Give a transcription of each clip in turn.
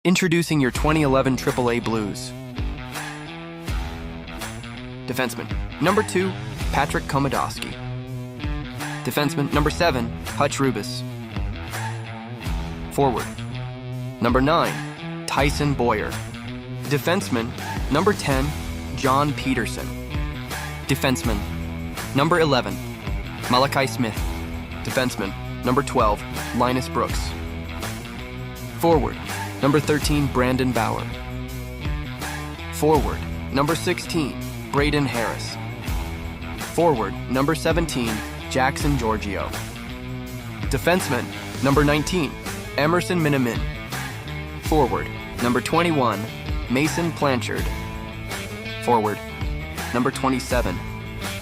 Introducing your 2011 AAA Blues. Defenseman, number 2, Patrick Komodowski. Defenseman, number 7, Hutch Rubis. Forward, number 9, Tyson Boyer. Defenseman, number 10, John Peterson. Defenseman, number 11, Malachi Smith. Defenseman, number 12, Linus Brooks. Forward, number 13, Brandon Bauer. Forward, number 16, Braden Harris. Forward, number 17, Jackson Giorgio. Defenseman, number 19, Emerson Minimin. Forward, number 21, Mason Blanchard. Forward, number 27,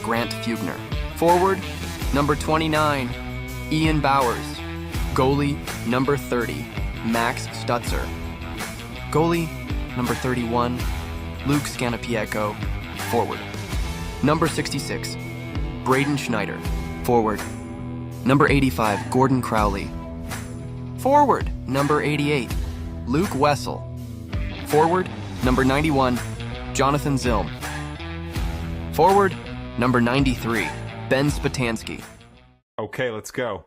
Grant Fugner. Forward, number 29, Ian Bowers. Goalie, number 30, Max Stutzer. Goalie, number 31, Luke Scanapieko. Forward, number 66, Braden Schneider. Forward, number 85, Gordon Crowley. Forward, number 88, Luke Wessel. Forward, number 91, Jonathan Zilm. Forward, number 93, Ben Spatansky. Okay, let's go.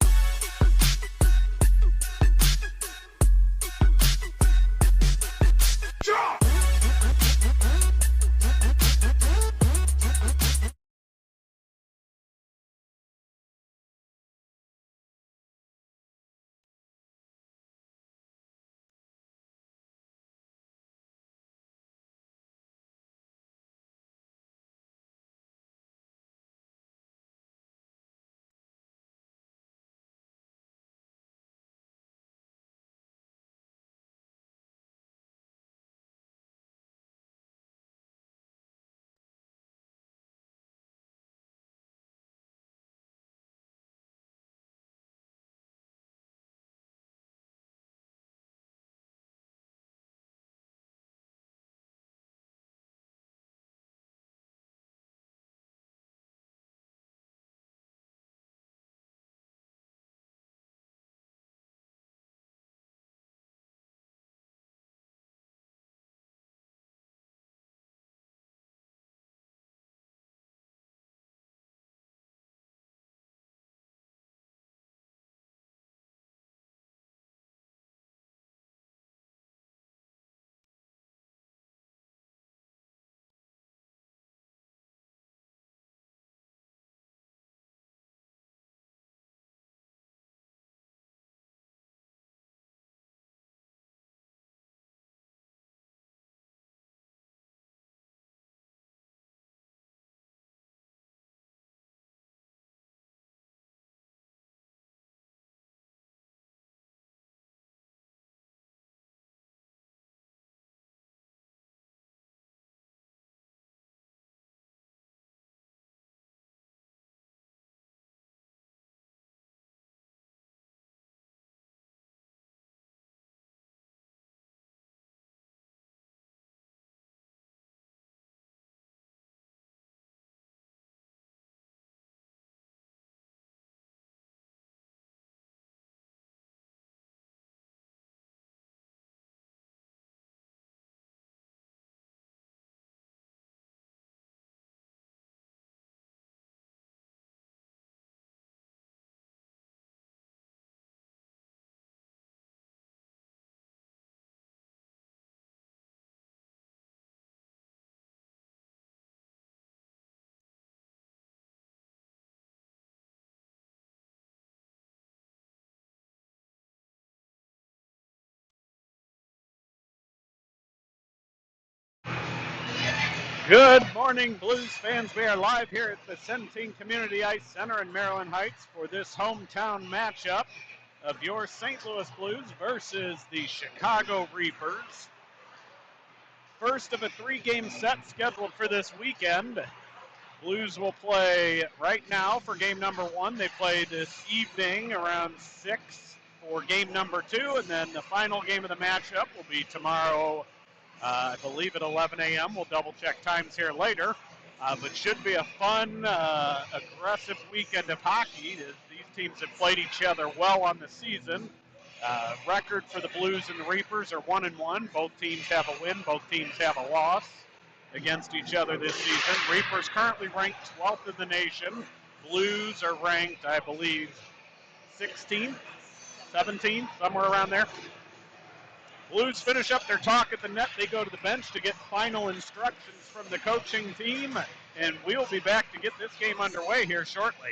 Good morning, Blues fans. We are live here at the Centene Community Ice Center in Maryland Heights for this hometown matchup of your St. Louis Blues versus the Chicago Reapers. First of a 3-game set scheduled for this weekend. Blues will play right now for game number 1. They play this evening around 6 for game number 2, and then the final game of the matchup will be tomorrow, I believe at 11 a.m. We'll double-check times here later. But should be a fun, aggressive weekend of hockey. These teams have played each other well on the season. Record for the Blues and the Reapers are 1-1. Both teams have a win. Both teams have a loss against each other this season. Reapers currently ranked 12th in the nation. Blues are ranked, I believe, 16th, 17th, somewhere around there. Blues finish up their talk at the net. They go to the bench to get final instructions from the coaching team, and we'll be back to get this game underway here shortly.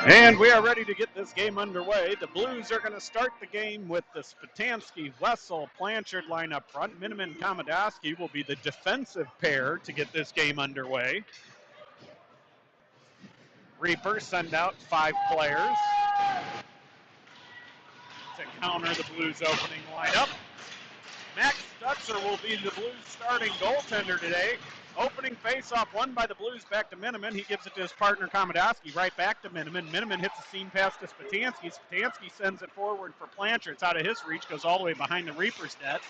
And we are ready to get this game underway. The Blues are going to start the game with the Spatansky, Wessel, Blanchard line up front. Miniman, Komodoski will be the defensive pair to get this game underway. Reapers send out 5 players to counter the Blues opening lineup. Max Stutzer will be the Blues starting goaltender today. Opening faceoff won by the Blues back to Miniman. He gives it to his partner Komodoski, right back to Miniman. Miniman hits a seam pass to Spatansky. Spatansky sends it forward for Blanchard. It's out of his reach, goes all the way behind the Reapers' net.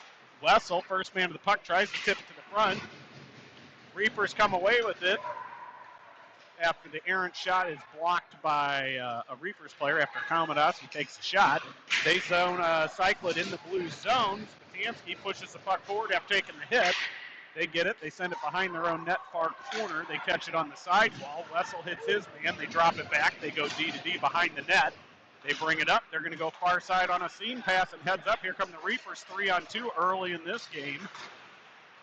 Wessel, first man to the puck, tries to tip it to the front. Reapers come away with it after the errant shot is blocked by a Reapers player after Komodoski takes the shot. They cycle it in the Blues zone. Spatansky pushes the puck forward after taking the hit. They get it. They send it behind their own net far corner. They catch it on the sidewall. Wessel hits his man. They drop it back. They go D to D behind the net. They bring it up. They're going to go far side on a seam pass and heads up. Here come the Reapers 3-on-2 early in this game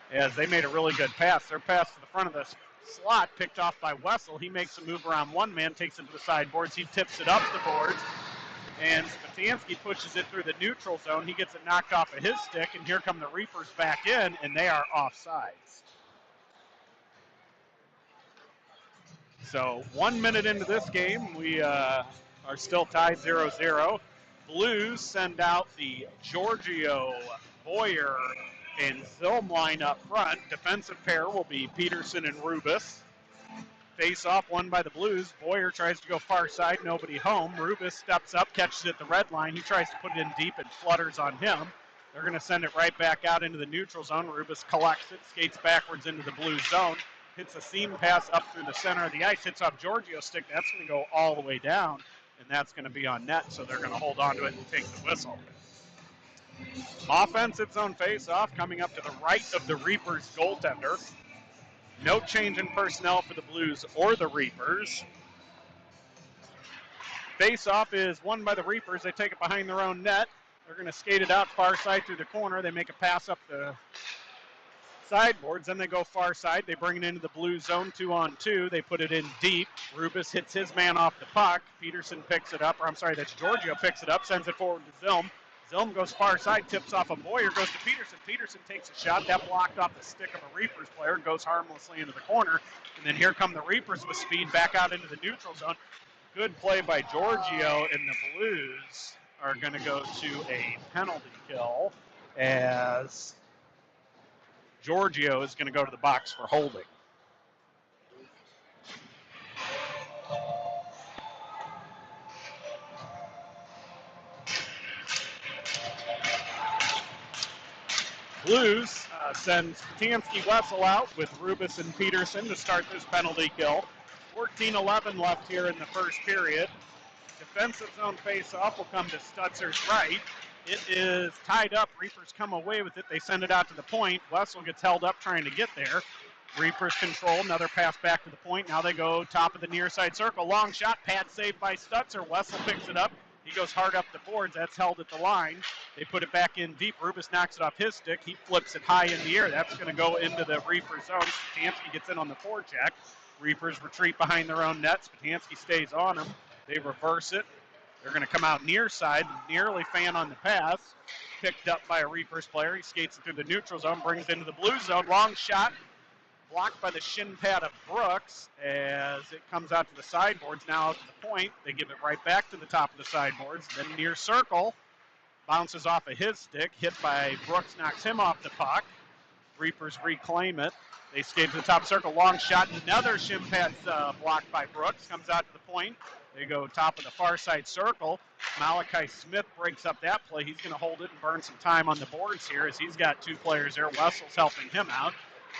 as they made a really good pass. Their pass to the front of the slot picked off by Wessel. He makes a move around one man, takes it to the sideboards. He tips it up the boards. And Spatansky pushes it through the neutral zone. He gets it knocked off of his stick, and here come the Reapers back in, and they are offsides. So 1 minute into this game, we are still tied 0-0. Blues send out the Giorgio, Boyer, and Zilm line up front. Defensive pair will be Peterson and Rubis. Face-off won by the Blues. Boyer tries to go far side, nobody home. Rubis steps up, catches it at the red line. He tries to put it in deep and flutters on him. They're going to send it right back out into the neutral zone. Rubis collects it, skates backwards into the Blues zone, hits a seam pass up through the center of the ice, hits off Giorgio's stick. That's going to go all the way down, and that's going to be on net, so they're going to hold on to it and take the whistle. Offensive zone face-off coming up to the right of the Reapers goaltender. No change in personnel for the Blues or the Reapers. Face-off is won by the Reapers. They take it behind their own net. They're going to skate it out far side through the corner. They make a pass up the sideboards. Then they go far side. They bring it into the Blues zone 2-on-2. They put it in deep. Rubis hits his man off the puck. Peterson picks it up. That's Giorgio picks it up, sends it forward to Zilm. Zilm goes far side, tips off a Boyer, goes to Peterson. Peterson takes a shot. That blocked off the stick of a Reapers player, goes harmlessly into the corner. And then here come the Reapers with speed back out into the neutral zone. Good play by Giorgio, and the Blues are going to go to a penalty kill as Giorgio is going to go to the box for holding. Blues send Spatansky, Wessel out with Rubis and Peterson to start this penalty kill. 14-11 left here in the first period. Defensive zone face-off will come to Stutzer's right. It is tied up. Reapers come away with it. They send it out to the point. Wessel gets held up trying to get there. Reapers control. Another pass back to the point. Now they go top of the near side circle. Long shot. Pad saved by Stutzer. Wessel picks it up. He goes hard up the boards. That's held at the line. They put it back in deep. Rubis knocks it off his stick. He flips it high in the air. That's going to go into the Reaper zone. Spatansky gets in on the forecheck. Reapers retreat behind their own net. Spatansky stays on him. They reverse it. They're going to come out near side, nearly fan on the pass. picked up by a Reapers player. He skates it through the neutral zone, brings it into the blue zone. Long shot, blocked by the shin pad of Brooks as it comes out to the sideboards. Now out to the point. They give it right back to the top of the sideboards. Then near circle, bounces off of his stick, hit by Brooks, knocks him off the puck. Reapers reclaim it. They skate to the top circle, long shot, another shin pad's blocked by Brooks, comes out to the point. They go top of the far side circle. Malachi Smith breaks up that play. He's going to hold it and burn some time on the boards here as he's got two players there. Wessel's helping him out.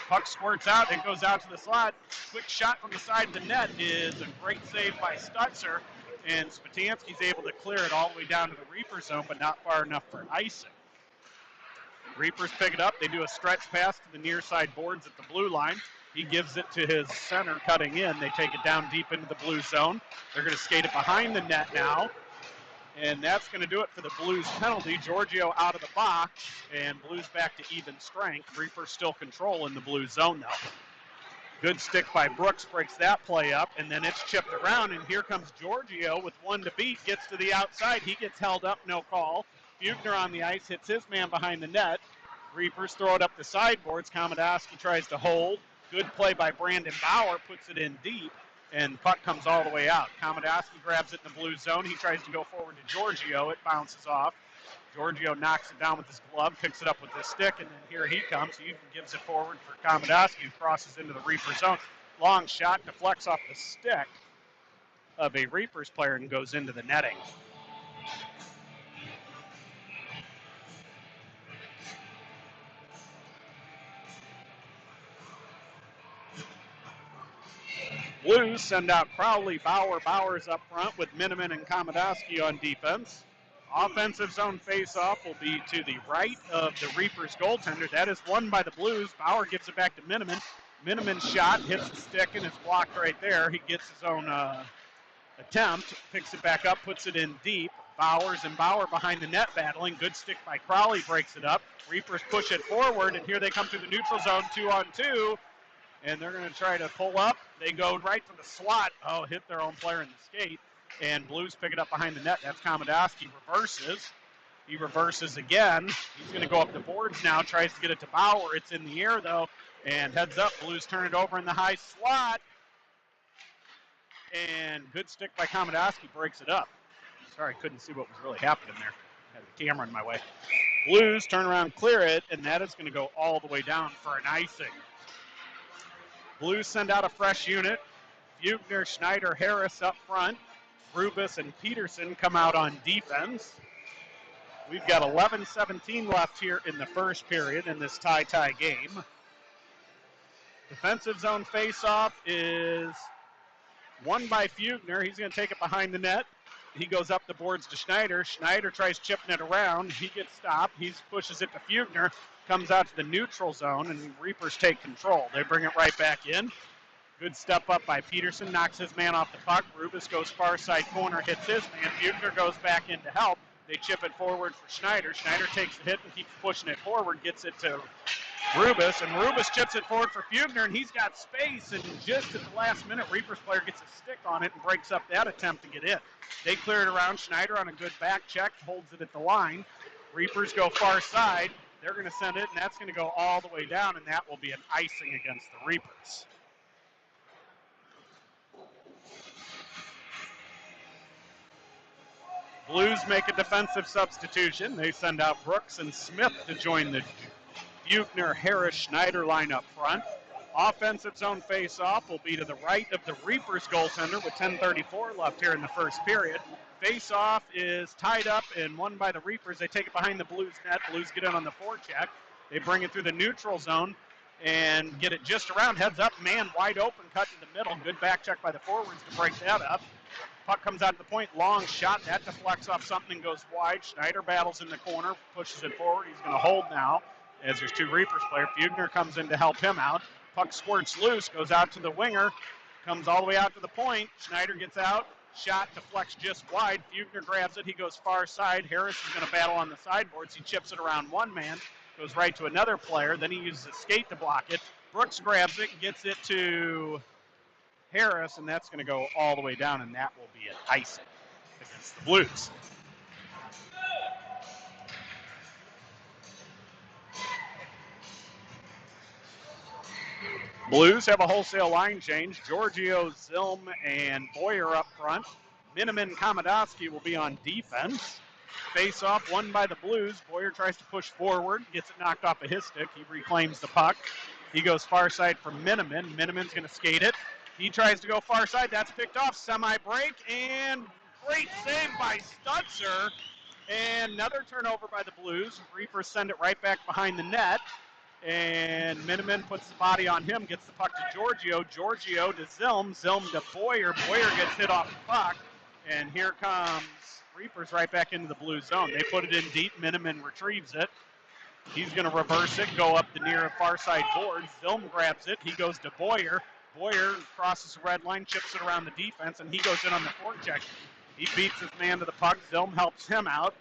Puck squirts out. It goes out to the slot. Quick shot from the side of the net is a great save by Stutzer. And Spatansky's able to clear it all the way down to the Reaper zone, but not far enough for icing. Reapers pick it up. They do a stretch pass to the near side boards at the blue line. He gives it to his center cutting in. They take it down deep into the blue zone. They're going to skate it behind the net now. And that's going to do it for the Blues penalty. Giorgio out of the box, and Blues back to even strength. Reapers still control in the blue zone, though. Good stick by Brooks, breaks that play up, and then it's chipped around, and here comes Giorgio with one to beat, gets to the outside. He gets held up, no call. Bugner on the ice, hits his man behind the net. Reapers throw it up the sideboards. Komodowski tries to hold. Good play by Brandon Bauer, puts it in deep, and puck comes all the way out. Komodowski grabs it in the blue zone. He tries to go forward to Giorgio. It bounces off. Giorgio knocks it down with his glove, picks it up with his stick, and then here he comes. He even gives it forward for Komodowski, who crosses into the Reaper zone. Long shot, deflects off the stick of a Reapers player and goes into the netting. Blues send out Crowley, Bauer's up front with Miniman and Komodowski on defense. Offensive zone faceoff will be to the right of the Reapers goaltender. That is won by the Blues. Bauer gives it back to Miniman. Miniman's shot hits the stick and is blocked right there. He gets his own attempt, picks it back up, puts it in deep. Bauer behind the net battling. Good stick by Crowley, breaks it up. Reapers push it forward, and here they come through the neutral zone, 2-on-2. And they're going to try to pull up. They go right to the slot. Oh, hit their own player in the skate. And Blues pick it up behind the net. That's Komodowski, reverses. He reverses again. He's going to go up the boards now, tries to get it to Bauer. It's in the air, though, and heads up. Blues turn it over in the high slot. And good stick by Komodowski, breaks it up. Sorry, I couldn't see what was really happening there. Had the camera in my way. Blues turn around, clear it, and that is going to go all the way down for an icing. Blues send out a fresh unit. Bugner, Schneider, Harris up front. Rubis and Peterson come out on defense. We've got 11:17 left here in the first period in this tie game. Defensive zone faceoff is won by Fugner. He's going to take it behind the net. He goes up the boards to Schneider. Schneider tries chipping it around. He gets stopped. He pushes it to Fugner. Comes out to the neutral zone, and Reapers take control. They bring it right back in. Good step up by Peterson, knocks his man off the puck. Rubis goes far side corner, hits his man. Bugner goes back in to help. They chip it forward for Schneider. Schneider takes the hit and keeps pushing it forward, gets it to Rubis, and Rubis chips it forward for Bugner, and he's got space, and just at the last minute, Reapers player gets a stick on it and breaks up that attempt to get in. They clear it around. Schneider on a good back check, holds it at the line. Reapers go far side. They're going to send it, and that's going to go all the way down, and that will be an icing against the Reapers. Blues make a defensive substitution. They send out Brooks and Smith to join the Bugner, Harris, Schneider line up front. Offensive zone face-off will be to the right of the Reapers goaltender with 10:34 left here in the first period. Face-off is tied up and won by the Reapers. They take it behind the Blues net. Blues get in on the forecheck. They bring it through the neutral zone and get it just around. Heads up, man wide open, cut to the middle. Good back check by the forwards to break that up. Puck comes out to the point, long shot. That deflects off something and goes wide. Schneider battles in the corner, pushes it forward. He's going to hold now as there's two Reapers players. Bugner comes in to help him out. Puck squirts loose, goes out to the winger, comes all the way out to the point. Schneider gets out. Shot deflects just wide. Bugner grabs it. He goes far side. Harris is going to battle on the sideboards. He chips it around one man, goes right to another player. Then he uses a skate to block it. Brooks grabs it, gets it to Harris, and that's going to go all the way down, and that will be an icing against the Blues. Blues have a wholesale line change. Giorgio, Zilm, and Boyer up front. Miniman Komodowski will be on defense. Face off won by the Blues. Boyer tries to push forward, gets it knocked off of his stick. He reclaims the puck. He goes far side for Miniman. Miniman's going to skate it. He tries to go far side. That's picked off. Semi-break, and great save by Stutzer. And another turnover by the Blues. Reapers send it right back behind the net. And Miniman puts the body on him, gets the puck to Giorgio. Giorgio to Zilm. Zilm to Boyer. Boyer gets hit off the puck. And here comes Reapers right back into the blue zone. They put it in deep. Miniman retrieves it. He's going to reverse it, go up the near far side board. Zilm grabs it. He goes to Boyer. Boyer crosses the red line, chips it around the defense, and he goes in on the forecheck. He beats his man to the puck. Zilm helps him out.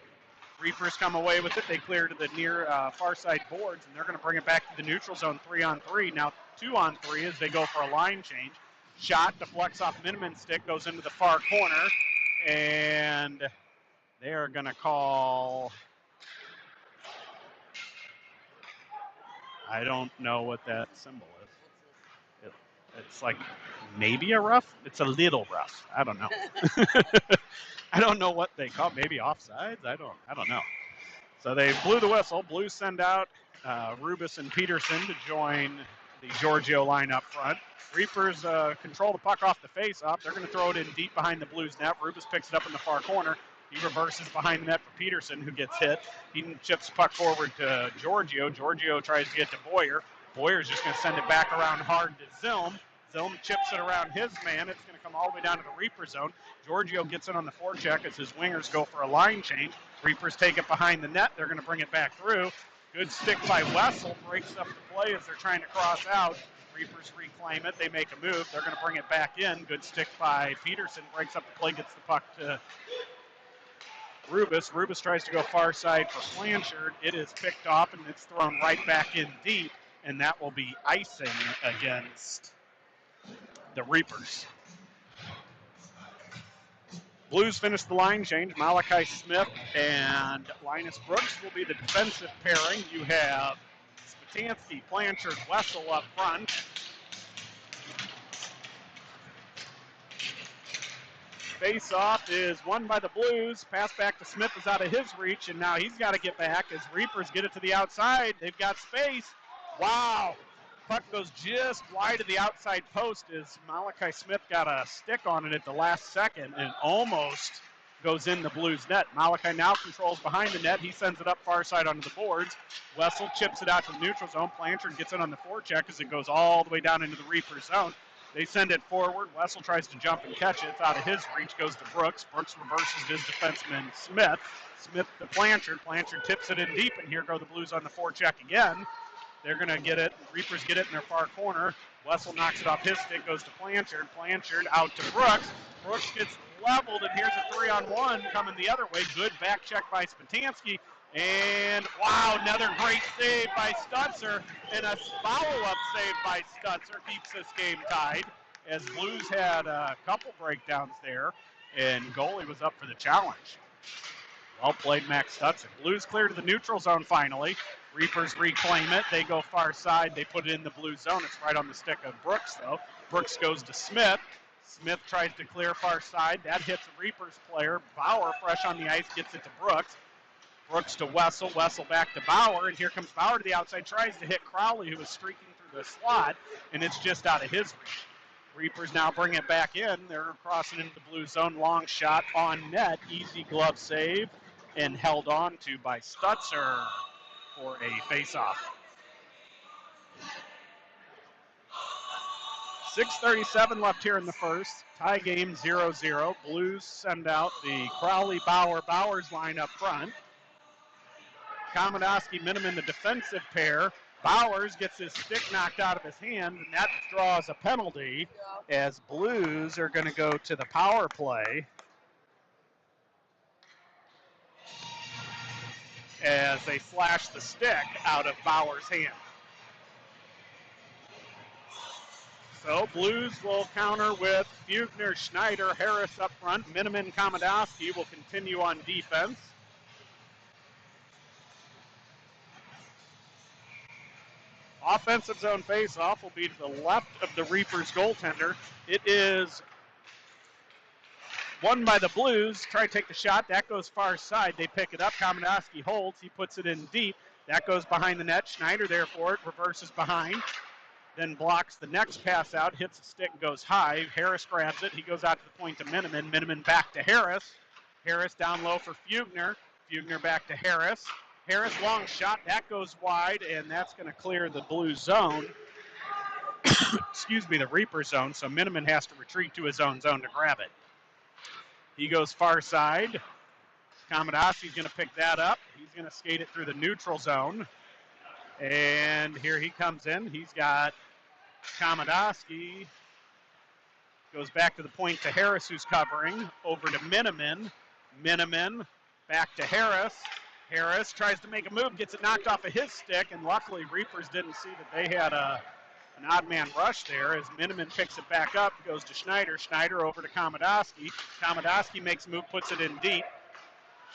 Reapers come away with it. They clear to the near far side boards, and they're going to bring it back to the neutral zone 3-on-3. Now 2-on-3 as they go for a line change. Shot deflects off Miniman's stick, goes into the far corner, and they are going to call, I don't know what that symbol is. It's like maybe a rough. It's a little rough. I don't know. I don't know what they call it. Maybe offsides. I don't know. So they blew the whistle. Blues send out Rubis and Peterson to join the Giorgio line up front. Reapers control the puck off the face-off. They're going to throw it in deep behind the Blues net. Rubis picks it up in the far corner. He reverses behind the net for Peterson, who gets hit. He chips the puck forward to Giorgio. Giorgio tries to get to Boyer. Boyer's just going to send it back around hard to Zilm. Zilm chips it around his man. It's going to come all the way down to the Reaper zone. Giorgio gets it on the forecheck as his wingers go for a line change. Reapers take it behind the net. They're going to bring it back through. Good stick by Wessel. Breaks up the play as they're trying to cross out. Reapers reclaim it. They make a move. They're going to bring it back in. Good stick by Peterson. Breaks up the play. Gets the puck to Rubis. Rubis tries to go far side for Blanchard. It is picked off, and it's thrown right back in deep. And that will be icing against the Reapers. Blues finish the line change. Malachi Smith and Linus Brooks will be the defensive pairing. You have Spatansky, Blanchard, Wessel up front. Face-off is won by the Blues. Pass back to Smith is out of his reach, and now he's got to get back as Reapers get it to the outside. They've got space. Wow. Puck goes just wide of the outside post as Malachi Smith got a stick on it at the last second and almost goes in the Blues net. Malachi now controls behind the net. He sends it up far side onto the boards. Wessel chips it out to the neutral zone. Blanchard gets it on the forecheck as it goes all the way down into the Reaper zone. They send it forward. Wessel tries to jump and catch it. It's out of his reach. Goes to Brooks. Brooks reverses his defenseman Smith. Smith to Blanchard. Blanchard tips it in deep, and here go the Blues on the forecheck again. They're going to get it. Reapers get it in their far corner. Wessel knocks it off his stick, goes to Blanchard. Blanchard out to Brooks. Brooks gets leveled, and here's a 3-on-1 coming the other way. Good back check by Spatansky. And, wow, another great save by Stutzer. And a follow-up save by Stutzer keeps this game tied, as Blues had a couple breakdowns there, and goalie was up for the challenge. Well played, Max Stutzer. Blues clear to the neutral zone finally. Reapers reclaim it. They go far side. They put it in the blue zone. It's right on the stick of Brooks, though. Brooks goes to Smith. Smith tries to clear far side. That hits a Reapers player. Bauer, fresh on the ice, gets it to Brooks. Brooks to Wessel. Wessel back to Bauer. And here comes Bauer to the outside. Tries to hit Crowley, who was streaking through the slot. And it's just out of his reach. Reapers now bring it back in. They're crossing into the blue zone. Long shot on net. Easy glove save. And held on to by Stutzer for a face-off. 6:37 left here in the first. Tie game 0-0. Blues send out the Crowley-Bauer. Bauer's line up front. Komodowski, Miniman, the defensive pair. Bowers gets his stick knocked out of his hand, and that draws a penalty as Blues are going to go to the power play as they flash the stick out of Bauer's hand. So Blues will counter with Fugner, Schneider, Harris up front. Miniman, Komodowski will continue on defense. Offensive zone face-off will be to the left of the Reapers goaltender. It is won by the Blues. Try to take the shot. That goes far side. They pick it up. Kamenowski holds. He puts it in deep. That goes behind the net. Schneider there for it. Reverses behind. Then blocks the next pass out. Hits the stick. Goes high. Harris grabs it. He goes out to the point to Miniman. Miniman back to Harris. Harris down low for Fugner. Fugner back to Harris. Harris long shot. That goes wide, and that's going to clear the blue zone. Excuse me, the Reaper zone. So Miniman has to retreat to his own zone to grab it. He goes far side. Kamenowski's going to pick that up. He's going to skate it through the neutral zone. And here he comes in. He's got Kamenowski. Goes back to the point to Harris, who's covering. Over to Miniman. Miniman back to Harris. Harris tries to make a move, gets it knocked off of his stick, and luckily Reapers didn't see that they had an odd man rush there as Miniman picks it back up, goes to Schneider. Schneider over to Kamenowski. Kamenowski makes a move, puts it in deep.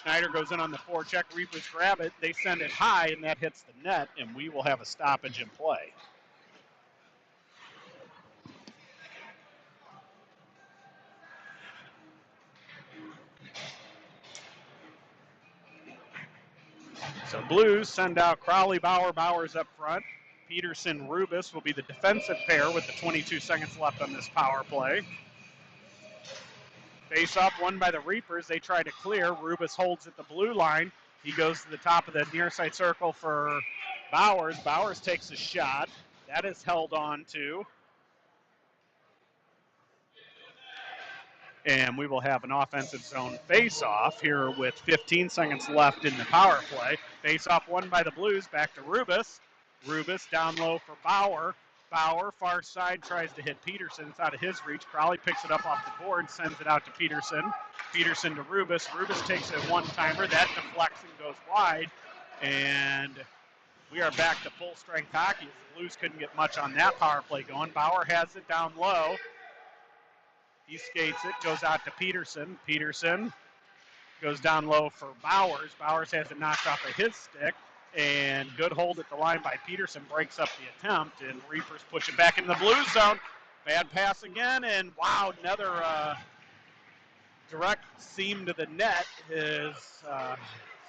Schneider goes in on the forecheck. Reapers grab it. They send it high, and that hits the net, and we will have a stoppage in play. So Blues send out Crowley, Bauer. Bauer's up front. Peterson, Rubis will be the defensive pair with the 22 seconds left on this power play. Face-off won by the Reapers. They try to clear. Rubis holds at the blue line. He goes to the top of the near side circle for Bowers. Bowers takes a shot. That is held on to. And we will have an offensive zone face-off here with 15 seconds left in the power play. Face-off won by the Blues. Back to Rubis. Rubis down low for Bauer. Bauer, far side, tries to hit Peterson. It's out of his reach. Crowley picks it up off the board, sends it out to Peterson. Peterson to Rubis. Rubis takes a one-timer. That deflects and goes wide. And we are back to full-strength hockey. The Blues couldn't get much on that power play going. Bauer has it down low. He skates it, goes out to Peterson. Peterson goes down low for Bowers. Bowers has it knocked off of his stick. And good hold at the line by Peterson, breaks up the attempt, and Reapers push it back into the blue zone. Bad pass again, and wow, another direct seam to the net is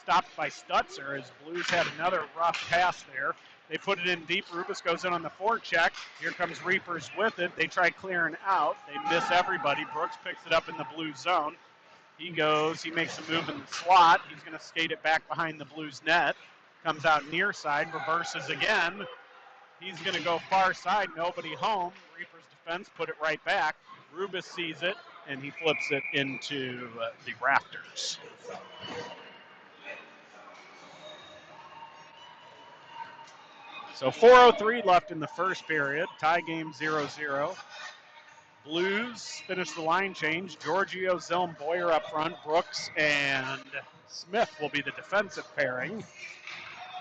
stopped by Stutzer as Blues had another rough pass there. They put it in deep. Rubis goes in on the forecheck. Here comes Reapers with it. They try clearing out. They miss everybody. Brooks picks it up in the blue zone. He goes, he makes a move in the slot. He's going to skate it back behind the Blues net. Comes out near side, reverses again. He's going to go far side, nobody home. Reapers defense put it right back. Rubis sees it, and he flips it into the rafters. So 4:03 left in the first period. Tie game 0-0. Blues finish the line change. Giorgio, Zilm, Boyer up front. Brooks and Smith will be the defensive pairing.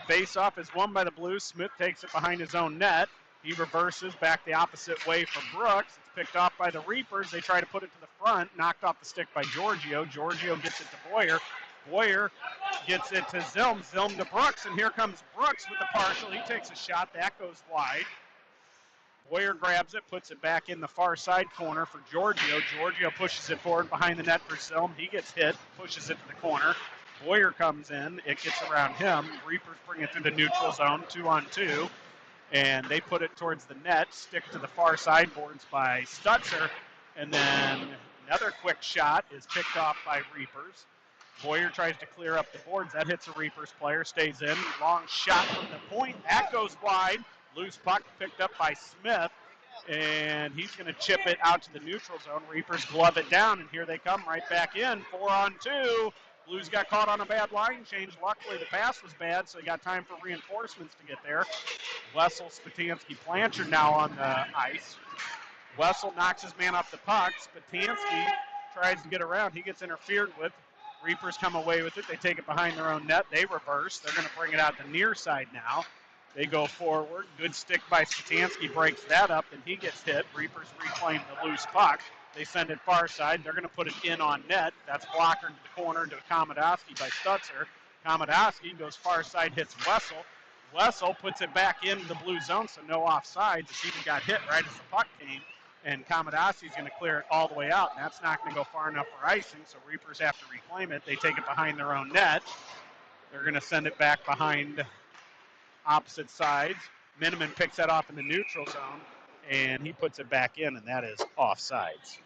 Face-off is won by the Blues. Smith takes it behind his own net. He reverses back the opposite way for Brooks. It's picked off by the Reapers. They try to put it to the front. Knocked off the stick by Giorgio. Giorgio gets it to Boyer. Boyer gets it to Zilm. Zilm to Brooks, and here comes Brooks with the partial. He takes a shot. That goes wide. Boyer grabs it, puts it back in the far side corner for Giorgio. Giorgio pushes it forward behind the net for Zilm. He gets hit, pushes it to the corner. Boyer comes in. It gets around him. Reapers bring it through the neutral zone, 2-on-2. And they put it towards the net, stick to the far side boards by Stutzer. And then another quick shot is picked off by Reapers. Boyer tries to clear up the boards. That hits a Reapers player, stays in. Long shot from the point. That goes wide. Loose puck picked up by Smith. And he's going to chip it out to the neutral zone. Reapers glove it down, and here they come right back in. 4-on-2. Blues got caught on a bad line change. Luckily, the pass was bad, so he got time for reinforcements to get there. Wessel, Spatansky, Blanchard now on the ice. Wessel knocks his man off the puck. Spatansky tries to get around. He gets interfered with. Reapers come away with it. They take it behind their own net. They reverse. They're going to bring it out the near side now. They go forward. Good stick by Spatansky, breaks that up, and he gets hit. Reapers reclaim the loose puck. They send it far side. They're going to put it in on net. That's blocker to the corner to Kamenowski by Stutzer. Kamenowski goes far side, hits Wessel. Wessel puts it back into the blue zone, so no offsides. He even got hit right as the puck came, and Kamadasi's going to clear it all the way out, and that's not going to go far enough for icing, so Reapers have to reclaim it. They take it behind their own net. They're going to send it back behind opposite sides. Miniman picks that off in the neutral zone, and he puts it back in, and that is offsides.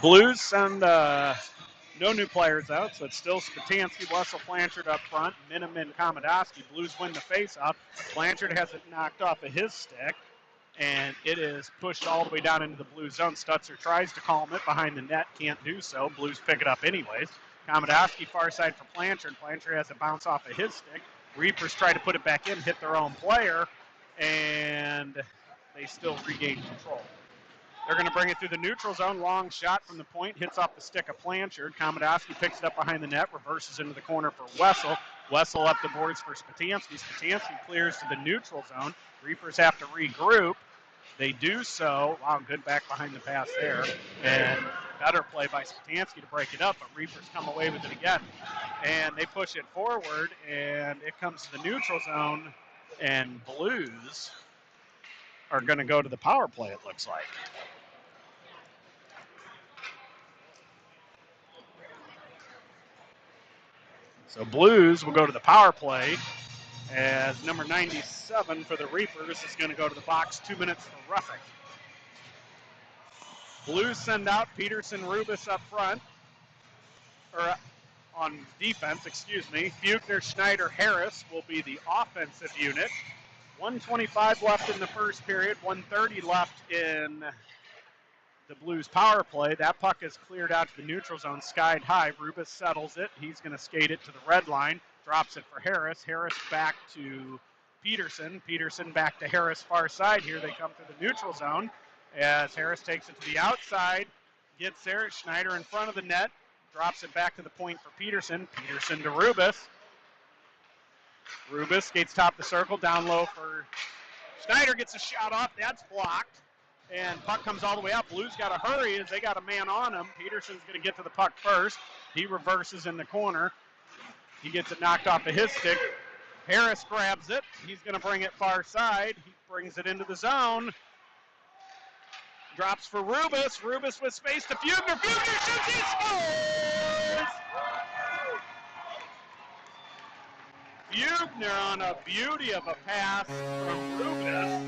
Blues send no new players out, so it's still Spatansky, Wessel, Blanchard up front, Miniman, Kamadowski. Blues win the faceoff. Blanchard has it knocked off of his stick, and it is pushed all the way down into the blue zone. Stutzer tries to calm it behind the net, can't do so. Blues pick it up anyways. Kamadowski far side for Blanchard. Blanchard has it bounce off of his stick. Reapers try to put it back in, hit their own player, and they still regain control. They're going to bring it through the neutral zone. Long shot from the point. Hits off the stick of Blanchard. Kamadowski picks it up behind the net. Reverses into the corner for Wessel. Wessel up the boards for Spatansky. Spatansky clears to the neutral zone. Reapers have to regroup. They do so. Wow, good back behind the pass there. And better play by Spatansky to break it up, but Reapers come away with it again. And they push it forward, and it comes to the neutral zone, and Blues are going to go to the power play, it looks like. So Blues will go to the power play as number 97 for the Reapers is going to go to the box. 2 minutes for roughing. Blues send out Peterson, Rubis up front, or on defense, excuse me. Buchner, Schneider, Harris will be the offensive unit. 1:25 left in the first period, 1:30 left in the Blues power play. That puck is cleared out to the neutral zone, skied high. Rubis settles it. He's going to skate it to the red line, drops it for Harris. Harris back to Peterson. Peterson back to Harris far side. Here they come through the neutral zone as Harris takes it to the outside, gets there. Schneider in front of the net, drops it back to the point for Peterson. Peterson to Rubis. Rubis skates top the circle, down low for Schneider, gets a shot off. That's blocked. And puck comes all the way up. Blues got to hurry as they got a man on him. Peterson's going to get to the puck first. He reverses in the corner. He gets it knocked off of his stick. Harris grabs it. He's going to bring it far side. He brings it into the zone. Drops for Rubis. Rubis with space to Bugner. Bugner shoots. He scores! Bugner on a beauty of a pass from Rubis.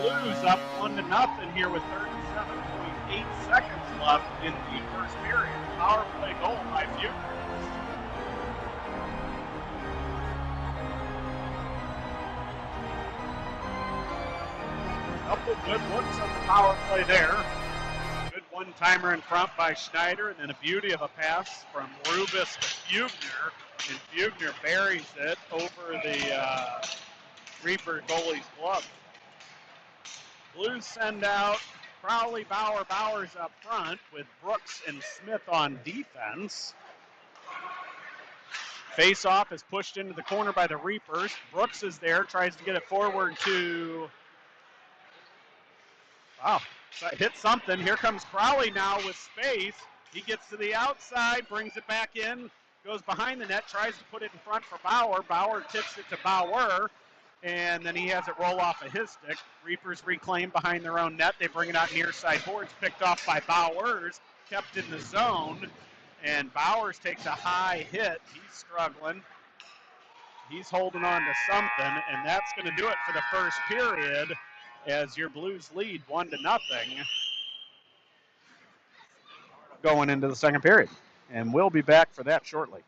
Blues up 1-0 here with 37.8 seconds left in the first period. Power play goal by Buchner. Couple good looks on the power play there. Good one-timer in front by Schneider, and then a beauty of a pass from Rubis to Buchner, and Buchner buries it over the Reaper goalie's glove. Blues send out Crowley, Bauer, Bowers up front with Brooks and Smith on defense. Face-off is pushed into the corner by the Reapers. Brooks is there, tries to get it forward to... Wow, hit something. Here comes Crowley now with space. He gets to the outside, brings it back in, goes behind the net, tries to put it in front for Bauer. Bauer tips it to Bauer. And then he has it roll off of his stick. Reapers reclaim behind their own net. They bring it out near side boards, picked off by Bowers, kept in the zone. And Bowers takes a high hit. He's struggling. He's holding on to something, and that's going to do it for the first period as your Blues lead 1-0 going into the second period. And we'll be back for that shortly.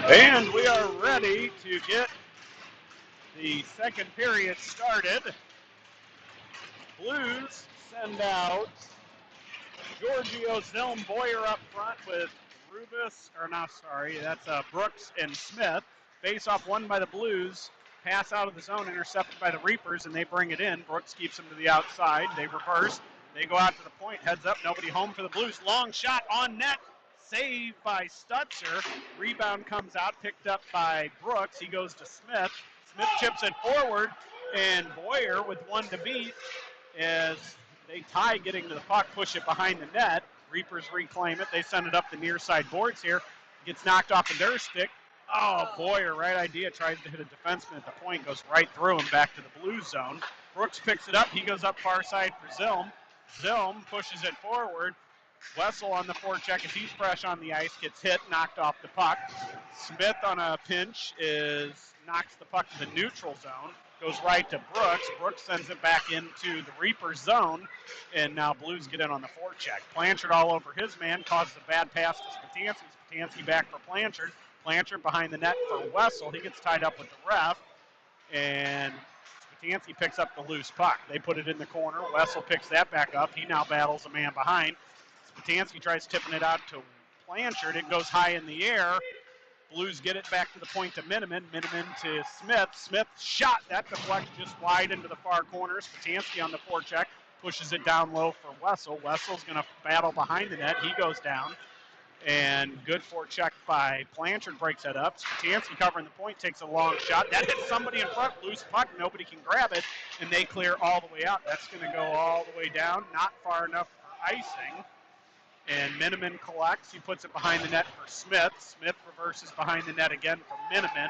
And we are ready to get the second period started. Blues send out Giorgio Zilm Boyer up front with that's Brooks and Smith. Face off won by the Blues. Pass out of the zone, intercepted by the Reapers, and they bring it in. Brooks keeps them to the outside. They reverse. They go out to the point. Heads up. Nobody home for the Blues. Long shot on net. Saved by Stutzer. Rebound comes out. Picked up by Brooks. He goes to Smith. Smith chips it forward. And Boyer with one to beat as they tie getting to the puck, push it behind the net. Reapers reclaim it. They send it up the near side boards here. Gets knocked off of their stick. Oh, Boyer, right idea. Tries to hit a defenseman at the point. Goes right through him back to the blue zone. Brooks picks it up. He goes up far side for Zilm. Zilm pushes it forward. Wessel on the forecheck as he's fresh on the ice. Gets hit, knocked off the puck. Smith on a pinch knocks the puck to the neutral zone. Goes right to Brooks. Brooks sends it back into the Reaper zone, and now Blues get in on the forecheck. Blanchard all over his man, causes a bad pass to Spatansky. Spatansky back for Blanchard. Blanchard behind the net for Wessel. He gets tied up with the ref, and Spatansky picks up the loose puck. They put it in the corner. Wessel picks that back up. He now battles a man behind. Spatansky tries tipping it out to Blanchard. It goes high in the air. Blues get it back to the point to Miniman. Miniman to Smith. Smith shot. That deflects just wide into the far corner. Spatansky on the forecheck pushes it down low for Wessel. Wessel's going to battle behind the net. He goes down. And good forecheck by Blanchard breaks that up. Spatansky covering the point, takes a long shot. That hits somebody in front. Loose puck. Nobody can grab it. And they clear all the way out. That's going to go all the way down. Not far enough for icing. And Miniman collects. He puts it behind the net for Smith. Smith reverses behind the net again for Miniman.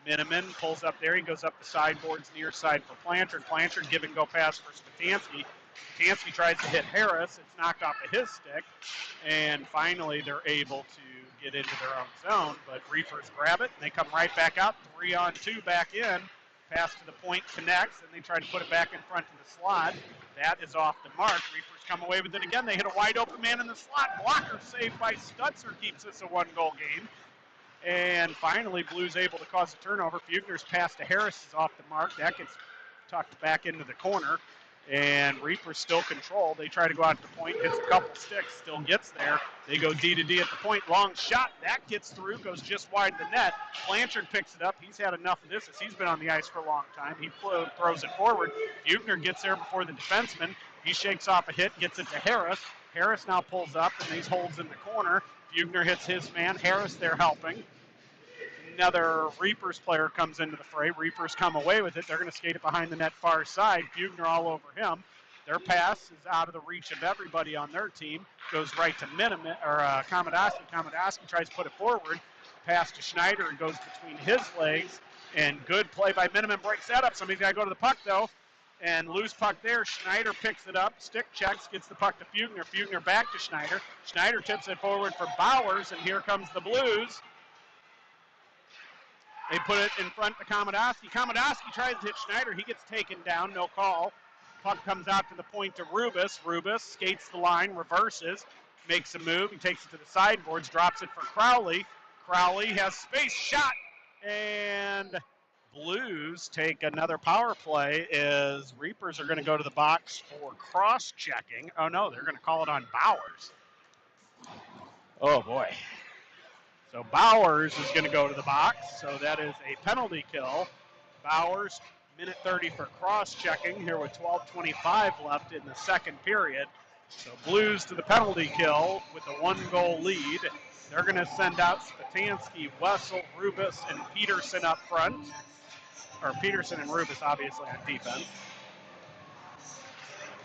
Miniman pulls up there. He goes up the sideboards near side for Blanchard. Blanchard give and go pass for Spatansky. Spatansky tries to hit Harris. It's knocked off of his stick. And finally, they're able to get into their own zone. But Reapers grab it. And they come right back out. 3-on-2 back in. Pass to the point connects, and they try to put it back in front of the slot. That is off the mark. Reapers come away with it again. They hit a wide open man in the slot. Blocker saved by Stutzer keeps this a one-goal game. And finally, Blues able to cause a turnover. Fugner's pass to Harris is off the mark. That gets tucked back into the corner. And Reapers still control. They try to go out to the point, hits a couple sticks, still gets there. They go D to D at the point. Long shot. That gets through, goes just wide of the net. Blanchard picks it up. He's had enough of this as he's been on the ice for a long time. He throws it forward. Bugner gets there before the defenseman. He shakes off a hit, gets it to Harris. Harris now pulls up, and he holds in the corner. Bugner hits his man. Harris there helping. Another Reapers player comes into the fray. Reapers come away with it. They're going to skate it behind the net far side. Bugner all over him. Their pass is out of the reach of everybody on their team. Goes right to Kamadoski. Kamadoski tries to put it forward. Pass to Schneider and goes between his legs. And good play by Miniman breaks that up. Somebody's got to go to the puck, though. And loose puck there. Schneider picks it up. Stick checks. Gets the puck to Fugner. Fugner back to Schneider. Schneider tips it forward for Bowers. And here comes the Blues. They put it in front to Kamadoski. Kamadoski tries to hit Schneider. He gets taken down. No call. Puck comes out to the point to Rubis. Rubis skates the line, reverses, makes a move. He takes it to the sideboards, drops it for Crowley. Crowley has space, shot, and Blues take another power play as Reapers are going to go to the box for cross-checking. Oh, no, they're going to call it on Bowers. Oh, boy. So Bowers is going to go to the box, so that is a penalty kill. Bowers, minute 30 for cross-checking here with 12:25 left in the second period. So Blues to the penalty kill with a one-goal lead. They're going to send out Spatansky, Wessel, Rubis, and Peterson up front. Or Peterson and Rubis, obviously, on defense.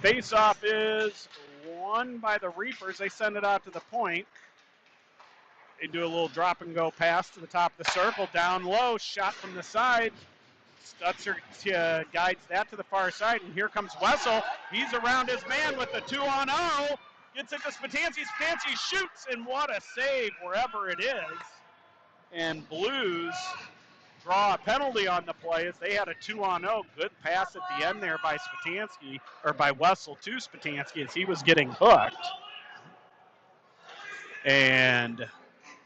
Face-off is won by the Reapers. They send it out to the point. They do a little drop-and-go pass to the top of the circle. Down low, shot from the side. Stutzer guides that to the far side, and here comes Wessel. He's around his man with the 2-on-0. Gets it to Spatansky. Spatansky shoots, and what a save wherever it is. And Blues draw a penalty on the play as they had a 2-on-0. Good pass at the end there by Spatansky, or by Wessel to Spatansky as he was getting hooked. And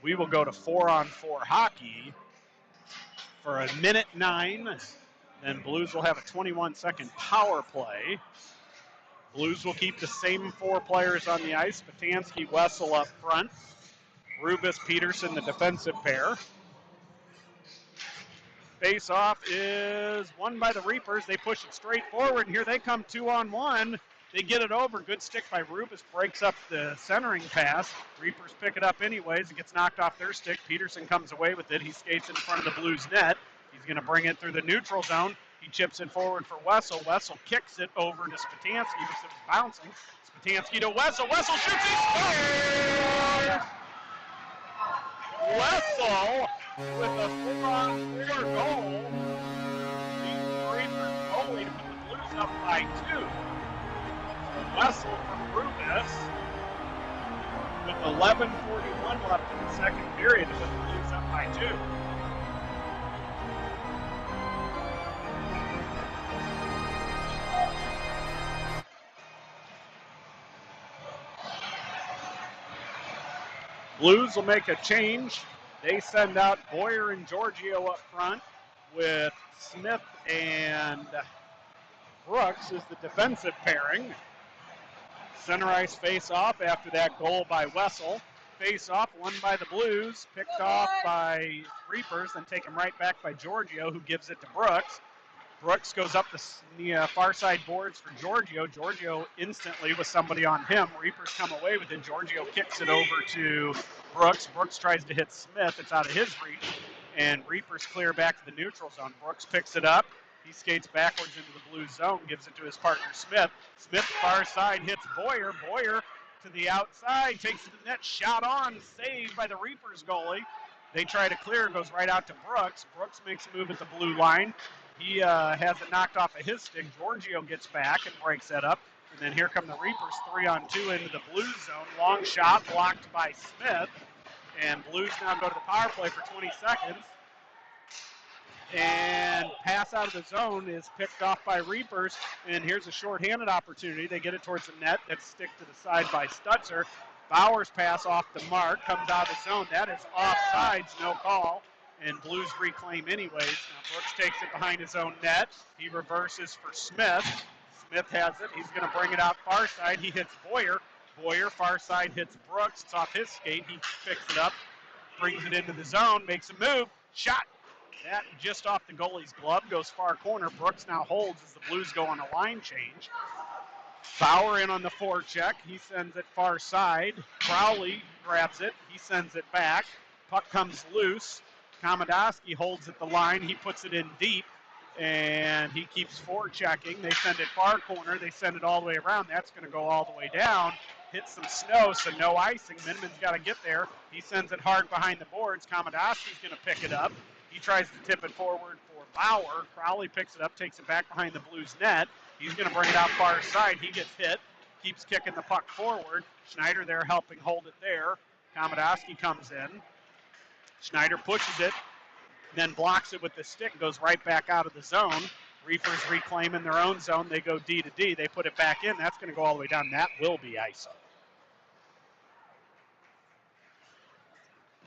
We will go to 4-on-4 hockey for 1:09. Then Blues will have a 21-second power play. Blues will keep the same 4 players on the ice. Spatansky, Wessel up front. Rubis, Peterson, the defensive pair. Face-off is won by the Reapers. They push it straight forward, and here they come 2-on-1. They get it over. Good stick by Rubis. Breaks up the centering pass. Reapers pick it up anyways. It gets knocked off their stick. Peterson comes away with it. He skates in front of the Blues net. He's going to bring it through the neutral zone. He chips it forward for Wessel. Wessel kicks it over to Spatansky because it's bouncing. Spatansky to Wessel. Wessel shoots. He scores! Wessel with a 4-on-4 goal. Leads the Reapers goalie to put the Blues up by 2. Wessel from Rubis with 11:41 left in the second period to put the Blues up by 2. Blues will make a change. They send out Boyer and Giorgio up front with Smith and Brooks as the defensive pairing. Center ice face-off after that goal by Wessel. Face-off won by the Blues, picked off by Reapers, then taken right back by Giorgio, who gives it to Brooks. Brooks goes up the far side boards for Giorgio. Giorgio instantly with somebody on him. Reapers come away with it. Giorgio kicks it over to Brooks. Brooks tries to hit Smith. It's out of his reach. And Reapers clear back to the neutral zone. Brooks picks it up. He skates backwards into the blue zone, gives it to his partner Smith. Smith far side hits Boyer. Boyer to the outside, takes it to the net, shot on, saved by the Reapers goalie. They try to clear, goes right out to Brooks. Brooks makes a move at the blue line. He has it knocked off of his stick. Giorgio gets back and breaks that up. And then here come the Reapers 3-on-2 into the Blues zone. Long shot blocked by Smith. And Blues now go to the power play for 20 seconds. And pass out of the zone is picked off by Reapers. And here's a shorthanded opportunity. They get it towards the net. That's stick to the side by Stutzer. Bauer's pass off the mark. Comes out of the zone. That is offsides, no call. And Blues reclaim anyways. Now Brooks takes it behind his own net. He reverses for Smith. Smith has it. He's going to bring it out far side. He hits Boyer. Boyer far side hits Brooks. It's off his skate. He picks it up, brings it into the zone, makes a move. Shot. That just off the goalie's glove. Goes far corner. Brooks now holds as the Blues go on a line change. Bauer in on the forecheck. He sends it far side. Crowley grabs it. He sends it back. Puck comes loose. Komodowski holds at the line. He puts it in deep, and he keeps forechecking. They send it far corner. They send it all the way around. That's going to go all the way down. Hits some snow, so no icing. Miniman's got to get there. He sends it hard behind the boards. Komodowski's going to pick it up. He tries to tip it forward for Bauer. Crowley picks it up, takes it back behind the Blues net. He's going to bring it out far side. He gets hit, keeps kicking the puck forward. Schneider there helping hold it there. Komodowski comes in. Schneider pushes it, then blocks it with the stick, goes right back out of the zone. Reapers reclaim in their own zone. They go D to D. They put it back in. That's going to go all the way down. That will be ISO.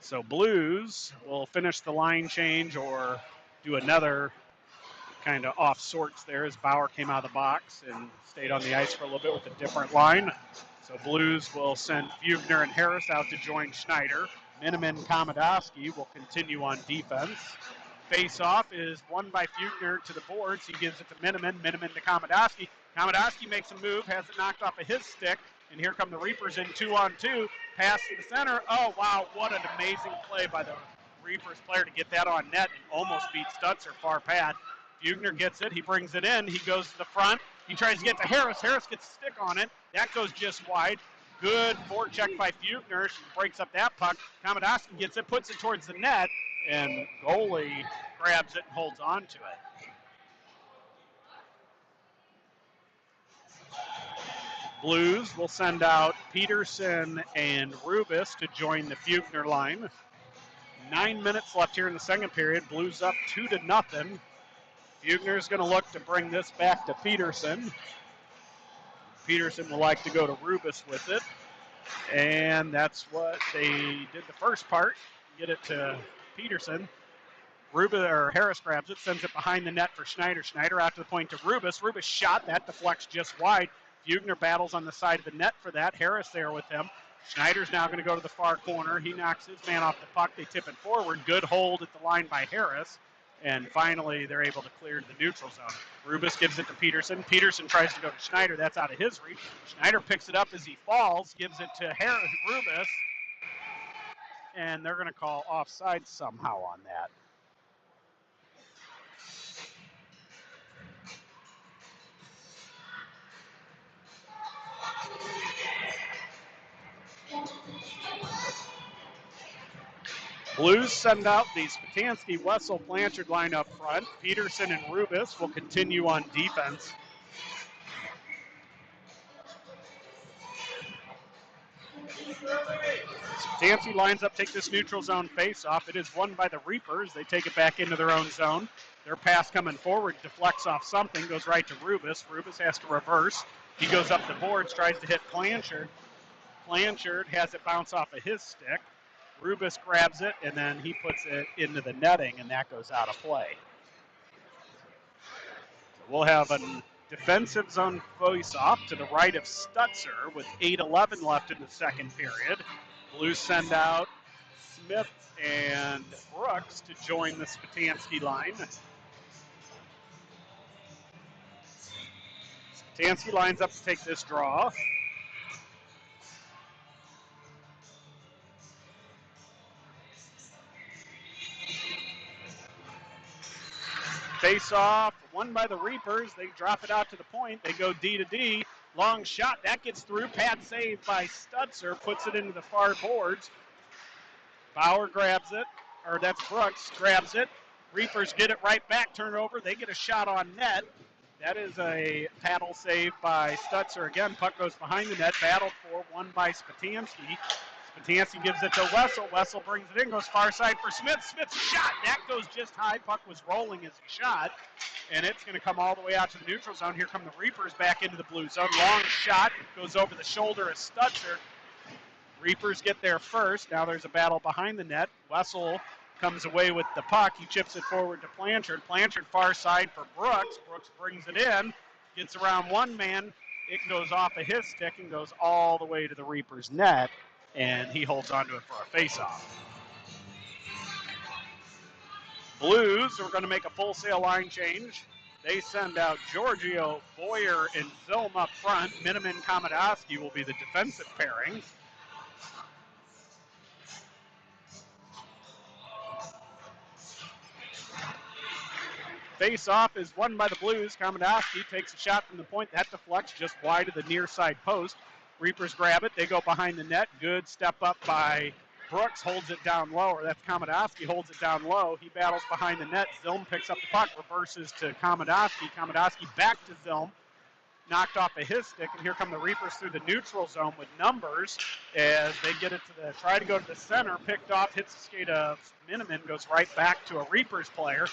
So Blues will finish the line change or do another kind of off sorts there as Bauer came out of the box and stayed on the ice for a little bit with a different line. So Blues will send Fugner and Harris out to join Schneider. Miniman Komodowski will continue on defense. Face-off is won by Fugner to the boards. He gives it to Miniman. Miniman to Komodowski. Komodowski makes a move, has it knocked off of his stick, and here come the Reapers in 2-on-2. Pass to the center. Oh, wow, what an amazing play by the Reapers player to get that on net and almost beat Stutzer far pad. Fugner gets it. He brings it in. He goes to the front. He tries to get to Harris. Harris gets a stick on it. That goes just wide. Good forecheck by Fugner. She breaks up that puck. Komodowski gets it, puts it towards the net, and goalie grabs it and holds on to it. Blues will send out Peterson and Rubis to join the Fugner line. 9 minutes left here in the second period. Blues up 2-0. Fugner's going to look to bring this back to Peterson. Peterson will like to go to Rubis with it. And that's what they did the first part. Get it to Peterson. Harris grabs it, sends it behind the net for Schneider. Schneider out to the point to Rubis. Rubis shot that, deflects just wide. Bugner battles on the side of the net for that. Harris there with him. Schneider's now going to go to the far corner. He knocks his man off the puck. They tip it forward. Good hold at the line by Harris. And finally, they're able to clear to the neutral zone. Rubis gives it to Peterson. Peterson tries to go to Schneider. That's out of his reach. Schneider picks it up as he falls, gives it to Rubis. And they're going to call offside somehow on that. Blues send out the Spatansky, Wessel, Blanchard line up front. Peterson and Rubis will continue on defense. Spatansky lines up, take this neutral zone face-off. It is won by the Reapers. They take it back into their own zone. Their pass coming forward deflects off something, goes right to Rubis. Rubis has to reverse. He goes up the boards, tries to hit Blanchard. Blanchard has it bounce off of his stick. Rubis grabs it, and then he puts it into the netting, and that goes out of play. So we'll have a defensive zone face-off to the right of Stutzer with 8:11 left in the second period. Blues send out Smith and Brooks to join the Spatansky line. Spatansky lines up to take this draw. Face-off, won by the Reapers. They drop it out to the point. They go D to D. Long shot. That gets through. Pad save by Stutzer. Puts it into the far boards. Bauer grabs it. Or that's Brooks. Grabs it. Reapers get it right back. Turn it over. They get a shot on net. That is a paddle save by Stutzer. Again, puck goes behind the net. Battled for. Won by Spatansky. Spatansky gives it to Wessel. Wessel brings it in, goes far side for Smith. Smith's shot. That goes just high. Puck was rolling as he shot. And it's going to come all the way out to the neutral zone. Here come the Reapers back into the blue zone. Long shot. Goes over the shoulder of Stutzer. Reapers get there first. Now there's a battle behind the net. Wessel comes away with the puck. He chips it forward to Blanchard. Blanchard far side for Brooks. Brooks brings it in. Gets around one man. It goes off of his stick and goes all the way to the Reapers' net. And he holds onto it for a face-off. Blues are going to make a full sail line change. They send out Giorgio, Boyer, and Zilm up front. Miniman, Komodowski will be the defensive pairing. Face-off is won by the Blues. Komodowski takes a shot from the point. That deflects just wide of the near side post. Reapers grab it. They go behind the net. Good step up by Brooks. Holds it down low. Or that's Komodowski. Holds it down low. He battles behind the net. Zilm picks up the puck. Reverses to Komodowski. Komodowski back to Zilm. Knocked off of his stick. And here come the Reapers through the neutral zone with numbers as they get it to try to go to the center. Picked off. Hits the skate of Miniman. Goes right back to a Reapers player.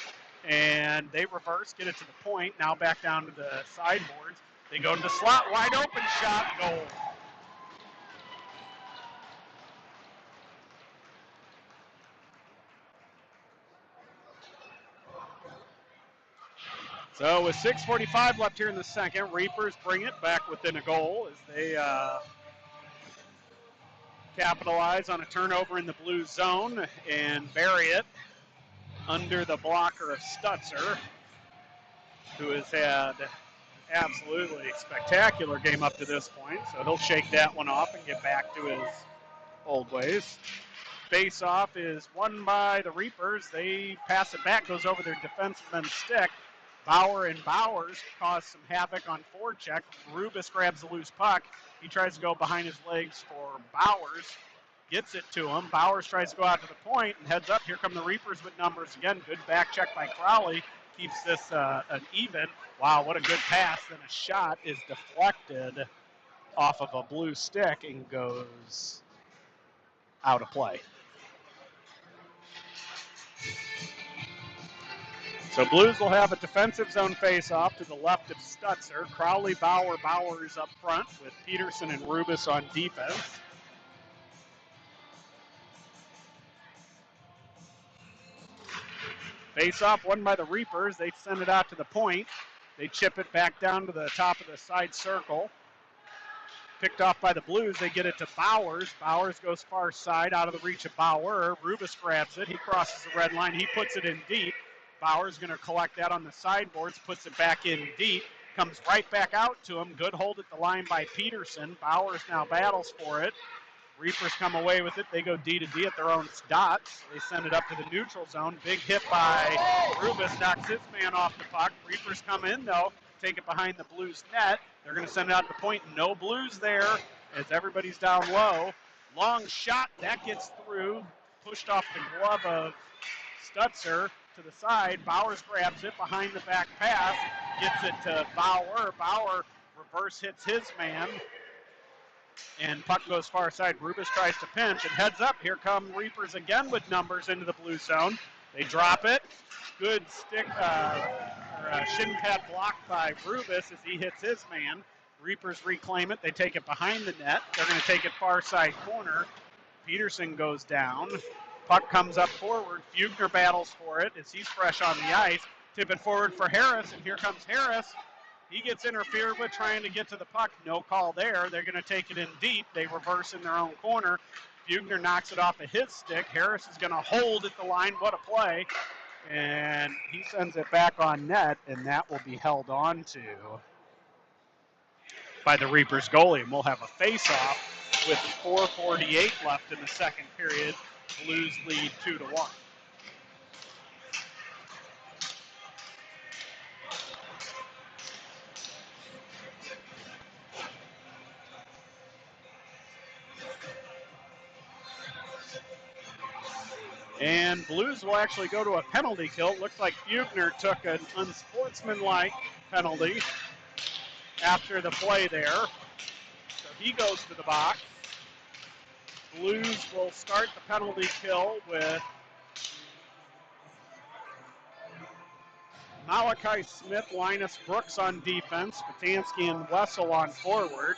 And they reverse. Get it to the point. Now back down to the sideboards. They go to the slot. Wide open shot. Goal. So with 6:45 left here in the second, Reapers bring it back within a goal as they capitalize on a turnover in the blue zone and bury it under the blocker of Stutzer, who has had absolutely spectacular game up to this point. So he'll shake that one off and get back to his old ways. Face-off is won by the Reapers. They pass it back, goes over their defenseman's stick. Bauer and Bowers cause some havoc on forecheck. Rubis grabs the loose puck. He tries to go behind his legs for Bowers. Gets it to him. Bowers tries to go out to the point and heads up. Here come the Reapers with numbers again. Good back check by Crowley. Keeps this an even. Wow, what a good pass. Then a shot is deflected off of a blue stick and goes out of play. So Blues will have a defensive zone face-off to the left of Stutzer. Crowley, Bowers up front with Peterson and Rubis on defense. Face-off won by the Reapers. They send it out to the point. They chip it back down to the top of the side circle. Picked off by the Blues. They get it to Bowers. Bowers goes far side, out of the reach of Bauer. Rubus grabs it. He crosses the red line. He puts it in deep. Bauer's going to collect that on the sideboards, puts it back in deep, comes right back out to him. Good hold at the line by Peterson. Bowers now battles for it. Reapers come away with it. They go D to D at their own dots. They send it up to the neutral zone. Big hit by Rubus, knocks his man off the puck. Reapers come in, though, take it behind the Blues net. They're going to send it out to the point. No Blues there as everybody's down low. Long shot. That gets through. Pushed off the glove of Stutzer to the side. Bowers grabs it behind the back pass. Gets it to Bauer. Bauer reverse hits his man. And puck goes far side. Rubus tries to pinch and heads up. Here come Reapers again with numbers into the blue zone. They drop it. Good stick, shin pad blocked by Rubus as he hits his man. Reapers reclaim it. They take it behind the net. They're going to take it far side corner. Peterson goes down. Puck comes up forward. Fugner battles for it as he's fresh on the ice. Tip it forward for Harris, and here comes Harris. He gets interfered with trying to get to the puck. No call there. They're going to take it in deep. They reverse in their own corner. Fugner knocks it off of his stick. Harris is going to hold at the line. What a play. And he sends it back on net, and that will be held on to by the Reapers goalie. And we'll have a face-off with 4:48 left in the second period. Blues lead 2-1. And Blues will actually go to a penalty kill. It looks like Fugner took an unsportsmanlike penalty after the play there. So he goes to the box. Blues will start the penalty kill with Malachi Smith, Linus Brooks on defense, Patansky and Wessel on forward.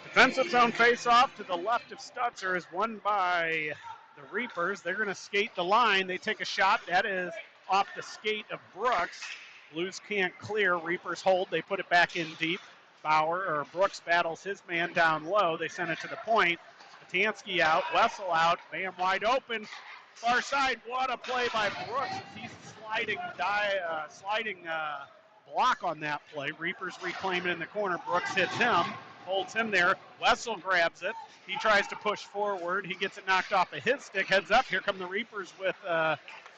Defensive zone face-off to the left of Stutzer is won by the Reapers. They're going to skate the line. They take a shot. That is off the skate of Brooks. Blues can't clear. Reapers hold. They put it back in deep. Brooks battles his man down low. They send it to the point. Patansky out. Wessel out. Bam, wide open. Far side. What a play by Brooks as he's sliding block on that play. Reapers reclaim it in the corner. Brooks hits him. Holds him there. Wessel grabs it. He tries to push forward. He gets it knocked off of his stick. Heads up. Here come the Reapers with some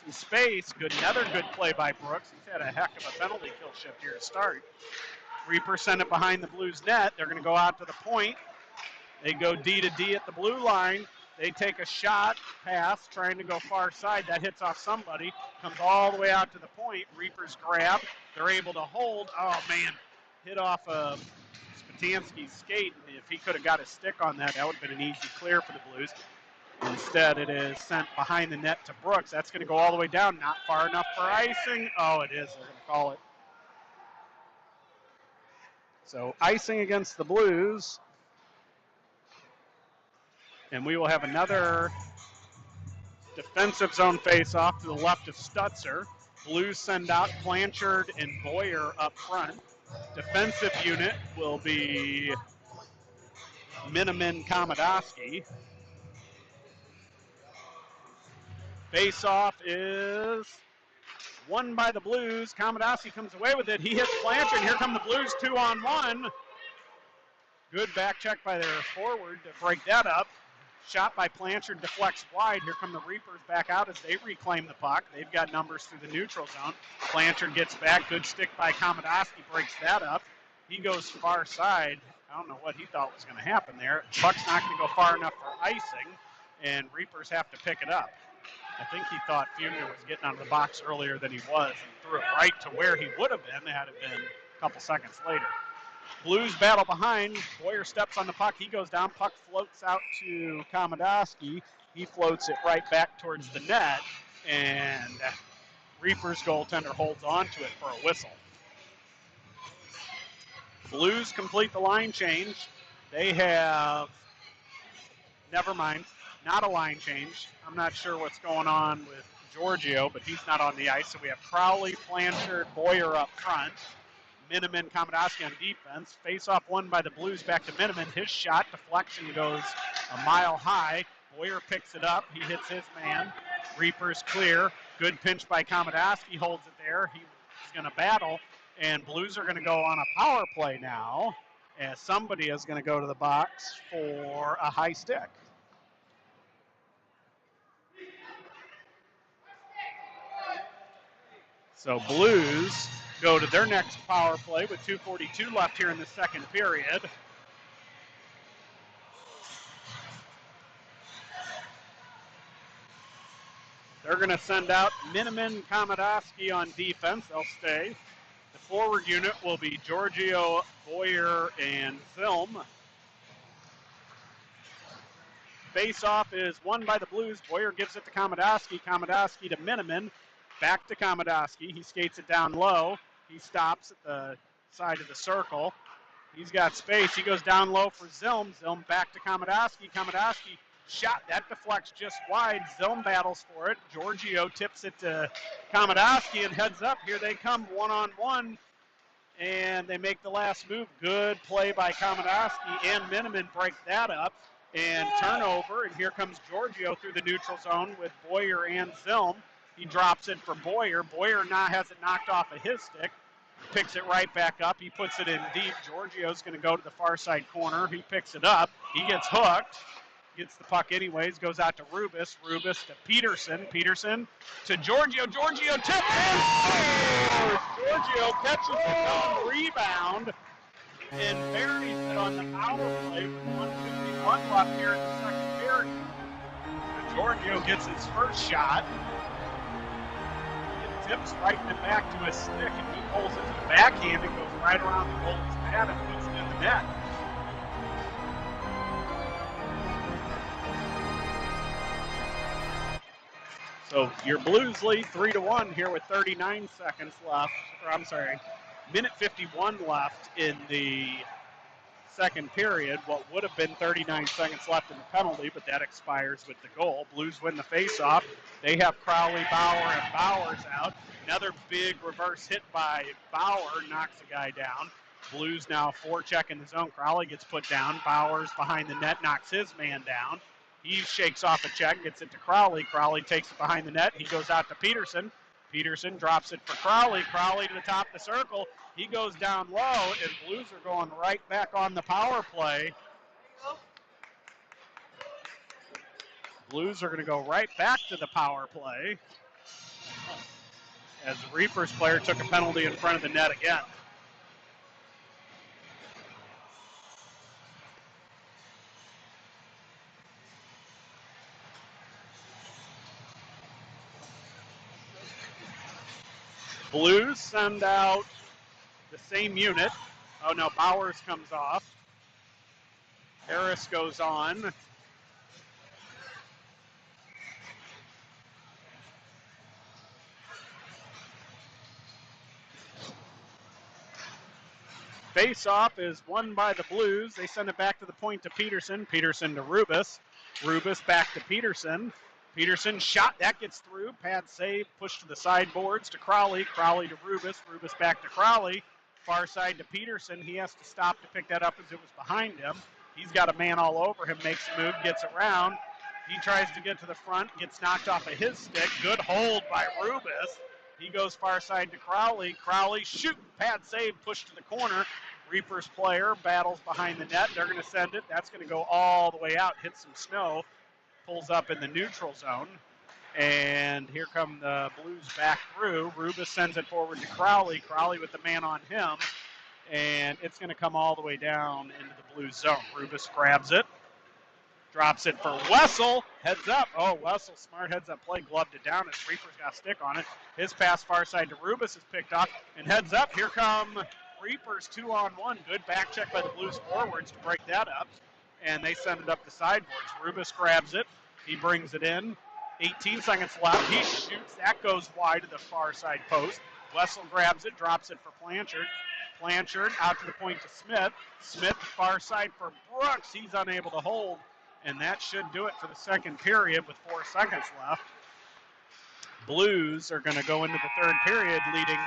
space. Another good play by Brooks. He's had a heck of a penalty kill shift here to start. Reapers send it behind the Blues net. They're going to go out to the point. They go D to D at the blue line. They take a shot, pass, trying to go far side. That hits off somebody. Comes all the way out to the point. Reapers grab. They're able to hold. Oh, man. Hit off of Patansky's skate. If he could have got a stick on that, that would have been an easy clear for the Blues. Instead, it is sent behind the net to Brooks. That's going to go all the way down. Not far enough for icing. Oh, it is. They're going to call it. So icing against the Blues. And we will have another defensive zone face-off to the left of Stutzer. Blues send out Blanchard and Boyer up front. Defensive unit will be Miniman Komodowski. Face-off is won by the Blues. Komodowski comes away with it. He hits Blanchard. Here come the Blues 2-on-1. Good back check by their forward to break that up. Shot by Blanchard deflects wide. Here come the Reapers back out as they reclaim the puck. They've got numbers through the neutral zone. Blanchard gets back. Good stick by Komodowski, breaks that up. He goes far side. I don't know what he thought was going to happen there. Puck's not going to go far enough for icing, and Reapers have to pick it up. I think he thought Fugner was getting out of the box earlier than he was and threw it right to where he would have been had it been a couple seconds later. Blues battle behind. Boyer steps on the puck. He goes down. Puck floats out to Komodowski. He floats it right back towards the net, and Reapers goaltender holds on to it for a whistle. Blues complete the line change. They have, never mind, not a line change. I'm not sure what's going on with Giorgio, but he's not on the ice. So we have Crowley, Blanchard, Boyer up front. Miniman, Kamadowski on defense. Face-off won by the Blues back to Miniman. His shot deflection goes a mile high. Boyer picks it up. He hits his man. Reaper's clear. Good pinch by Kamadowski. Holds it there. He's going to battle. And Blues are going to go on a power play now, as somebody is going to go to the box for a high stick. So Blues go to their next power play with 2:42 left here in the second period. They're going to send out Miniman, Kamadowski on defense. They'll stay. The forward unit will be Giorgio, Boyer, and Zilm. Face-off is won by the Blues. Boyer gives it to Kamadowski. Kamadowski to Miniman. Back to Kamadowski. He skates it down low. He stops at the side of the circle. He's got space. He goes down low for Zilm. Zilm back to Kamadowski. Kamadowski shot. That deflects just wide. Zilm battles for it. Giorgio tips it to Kamadowski and heads up. Here they come one-on-one. And they make the last move. Good play by Kamadowski, and Miniman break that up. And turnover, and here comes Giorgio through the neutral zone with Boyer and Zilm. He drops it for Boyer. Boyer now has it knocked off of his stick. Picks it right back up. He puts it in deep. Giorgio's going to go to the far side corner. He picks it up. He gets hooked. Gets the puck anyways. Goes out to Rubis. Rubis to Peterson. Peterson to Giorgio. Giorgio tipped in. Giorgio catches it on rebound and buries it on the power play with 1:51 left here in the second period. Giorgio gets his first shot. It tips right in the back to his stick, and he pulls it to the backhand and goes right around the goalie's pad and puts it in the net. So your Blues lead 3-1 here with 39 seconds left. Or I'm sorry, minute 51 left in the second period. What would have been 39 seconds left in the penalty, but that expires with the goal. Blues win the faceoff. They have Crowley, Bauer, and Bowers out. Another big reverse hit by Bauer knocks a guy down. Blues now forecheck in the zone. Crowley gets put down. Bowers behind the net knocks his man down. He shakes off a check, gets it to Crowley. Crowley takes it behind the net. He goes out to Peterson. Peterson drops it for Crowley. Crowley to the top of the circle. He goes down low, and Blues are going right back on the power play. Blues are going to go right back to the power play as the Reapers player took a penalty in front of the net again. Blues send out the same unit. Oh no, Bowers comes off. Harris goes on. Face-off is won by the Blues. They send it back to the point to Peterson. Peterson to Rubis. Rubis back to Peterson. Peterson shot, that gets through. Pad save, push to the sideboards to Crowley. Crowley to Rubis. Rubis back to Crowley. Far side to Peterson. He has to stop to pick that up as it was behind him. He's got a man all over him, makes a move, gets around. He tries to get to the front, gets knocked off of his stick. Good hold by Rubis. He goes far side to Crowley. Crowley, shoot, pad save, push to the corner. Reapers player battles behind the net. They're going to send it. That's going to go all the way out, hit some snow. Pulls up in the neutral zone. And here come the Blues back through. Rubis sends it forward to Crowley. Crowley with the man on him. And it's going to come all the way down into the Blues zone. Rubis grabs it. Drops it for Wessel. Heads up. Oh, Wessel, smart heads up play. Gloved it down. His Reapers got a stick on it. His pass far side to Rubis is picked up. And heads up. Here come Reapers 2-on-1. Good back check by the Blues forwards to break that up. And they send it up the sideboards. Rubis grabs it. He brings it in. 18 seconds left. He shoots. That goes wide to the far side post. Wessel grabs it, drops it for Blanchard. Blanchard out to the point to Smith. Smith, far side for Brooks. He's unable to hold, and that should do it for the second period with 4 seconds left. Blues are going to go into the third period leading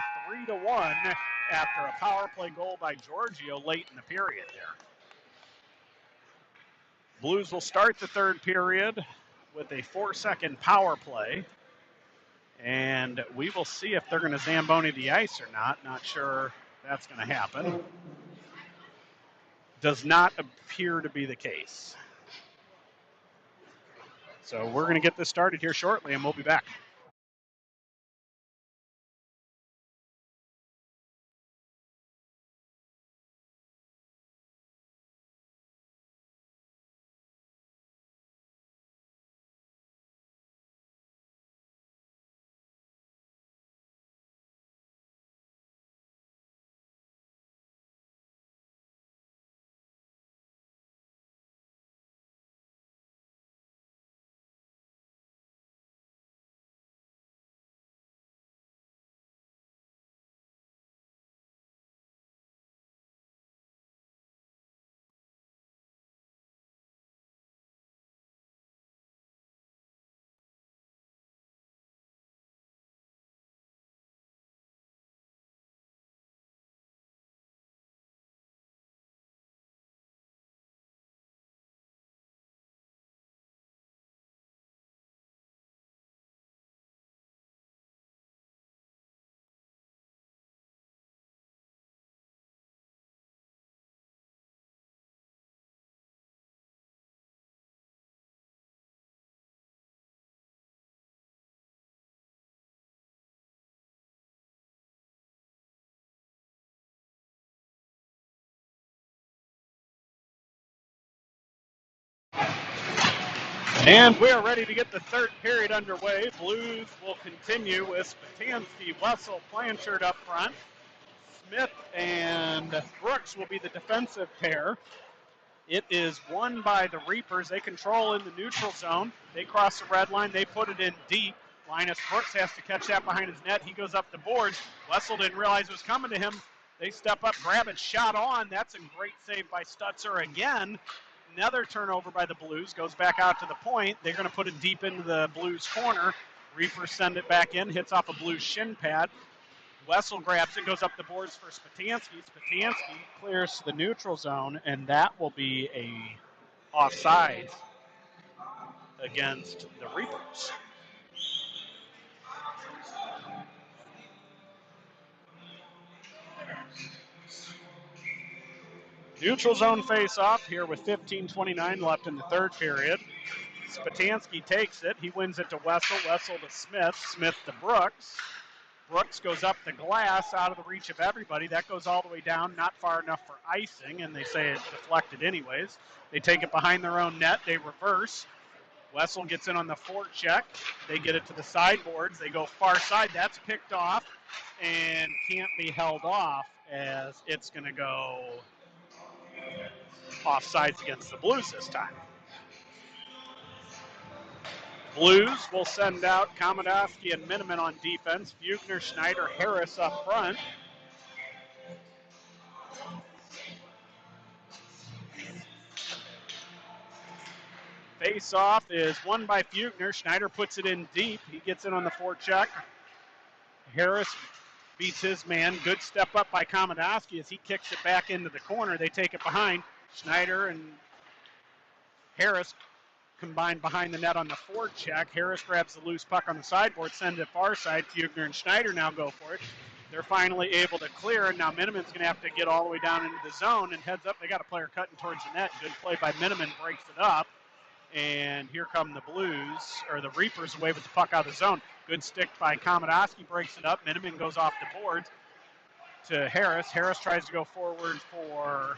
3-1 after a power play goal by Giorgio late in the period there. Blues will start the third period with a 4-second power play. And we will see if they're going to Zamboni the ice or not. Not sure that's going to happen. Does not appear to be the case. So we're going to get this started here shortly, and we'll be back. And we are ready to get the third period underway. Blues will continue with Spatansky, Wessel, Blanchard up front. Smith and Brooks will be the defensive pair. It is won by the Reapers. They control in the neutral zone. They cross the red line. They put it in deep. Linus Brooks has to catch that behind his net. He goes up the boards. Wessel didn't realize it was coming to him. They step up, grab it, shot on. That's a great save by Stutzer again. Another turnover by the Blues, goes back out to the point. They're going to put it deep into the Blues corner. Reapers send it back in, hits off a Blues shin pad. Wessel grabs it, goes up the boards for Spatansky. Spatansky clears to the neutral zone, and that will be a offside against the Reapers. Neutral zone face-off here with 15:29 left in the third period. Spatansky takes it. He wins it to Wessel. Wessel to Smith. Smith to Brooks. Brooks goes up the glass out of the reach of everybody. That goes all the way down, not far enough for icing, and they say it's deflected anyways. They take it behind their own net. They reverse. Wessel gets in on the forecheck. They get it to the sideboards. They go far side. That's picked off and can't be held off as it's going to go offsides against the Blues this time. Blues will send out Komodowski and Miniman on defense. Bugner, Schneider, Harris up front. Face-off is won by Bugner. Schneider puts it in deep. He gets in on the forecheck. Harris beats his man. Good step up by Komodowski as he kicks it back into the corner. They take it behind. Schneider and Harris combined behind the net on the forecheck. Harris grabs the loose puck on the sideboard, sends it far side. Bugner and Schneider now go for it. They're finally able to clear, and now Miniman's going to have to get all the way down into the zone, and heads up, they got a player cutting towards the net. Good play by Miniman, breaks it up, and here come the Blues, or the Reapers away with the puck out of the zone. Good stick by Komodowski, breaks it up. Miniman goes off the boards to Harris. Harris tries to go forward for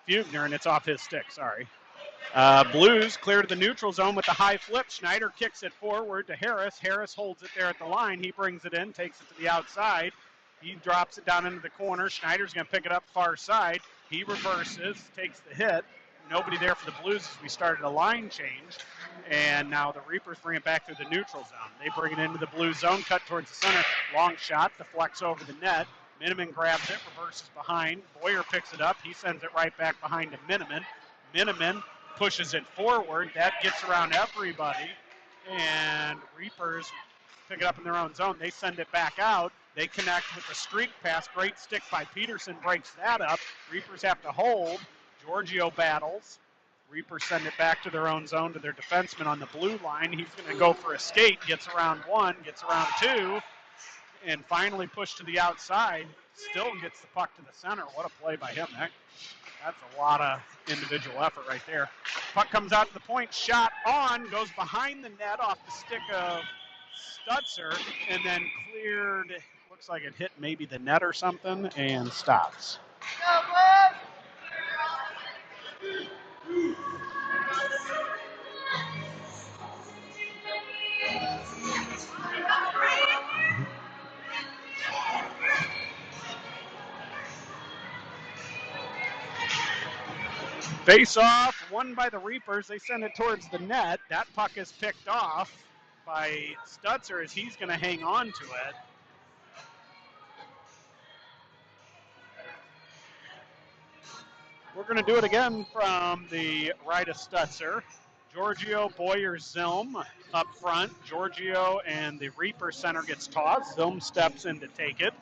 Bugner, and it's off his stick, sorry. Blues clear to the neutral zone with the high flip. Schneider kicks it forward to Harris. Harris holds it there at the line. He brings it in, takes it to the outside. He drops it down into the corner. Schneider's going to pick it up far side. He reverses, takes the hit. Nobody there for the Blues as we started a line change. And now the Reapers bring it back through the neutral zone. They bring it into the blue zone, cut towards the center. Long shot, deflects over the net. Miniman grabs it, reverses behind. Boyer picks it up. He sends it right back behind to Miniman. Miniman pushes it forward. That gets around everybody. And Reapers pick it up in their own zone. They send it back out. They connect with the streak pass. Great stick by Peterson, breaks that up. Reapers have to hold. Giorgio battles. Reapers send it back to their own zone to their defenseman on the blue line. He's going to go for a skate, gets around one, gets around two, and finally pushed to the outside. Still gets the puck to the center. What a play by him. That's a lot of individual effort right there. Puck comes out to the point, shot on, goes behind the net off the stick of Stutzer, and then cleared, looks like it hit maybe the net or something, and stops. Face off, won by the Reapers. They send it towards the net. That puck is picked off by Stutzer as he's going to hang on to it. We're going to do it again from the right of Stutzer. Giorgio, Boyer, Zilm up front. Giorgio and the Reaper center gets tossed. Zilm steps in to take it.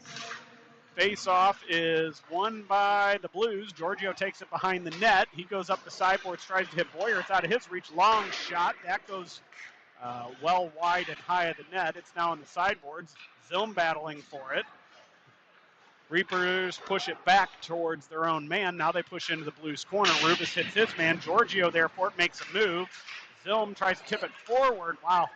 Face-off is won by the Blues. Giorgio takes it behind the net. He goes up the sideboards, tries to hit Boyer. It's out of his reach. Long shot. That goes well wide and high of the net. It's now on the sideboards. Zilm battling for it. Reapers push it back towards their own man. Now they push into the Blues corner. Rubis hits his man. Giorgio, therefore, makes a move. Zilm tries to tip it forward. Wow.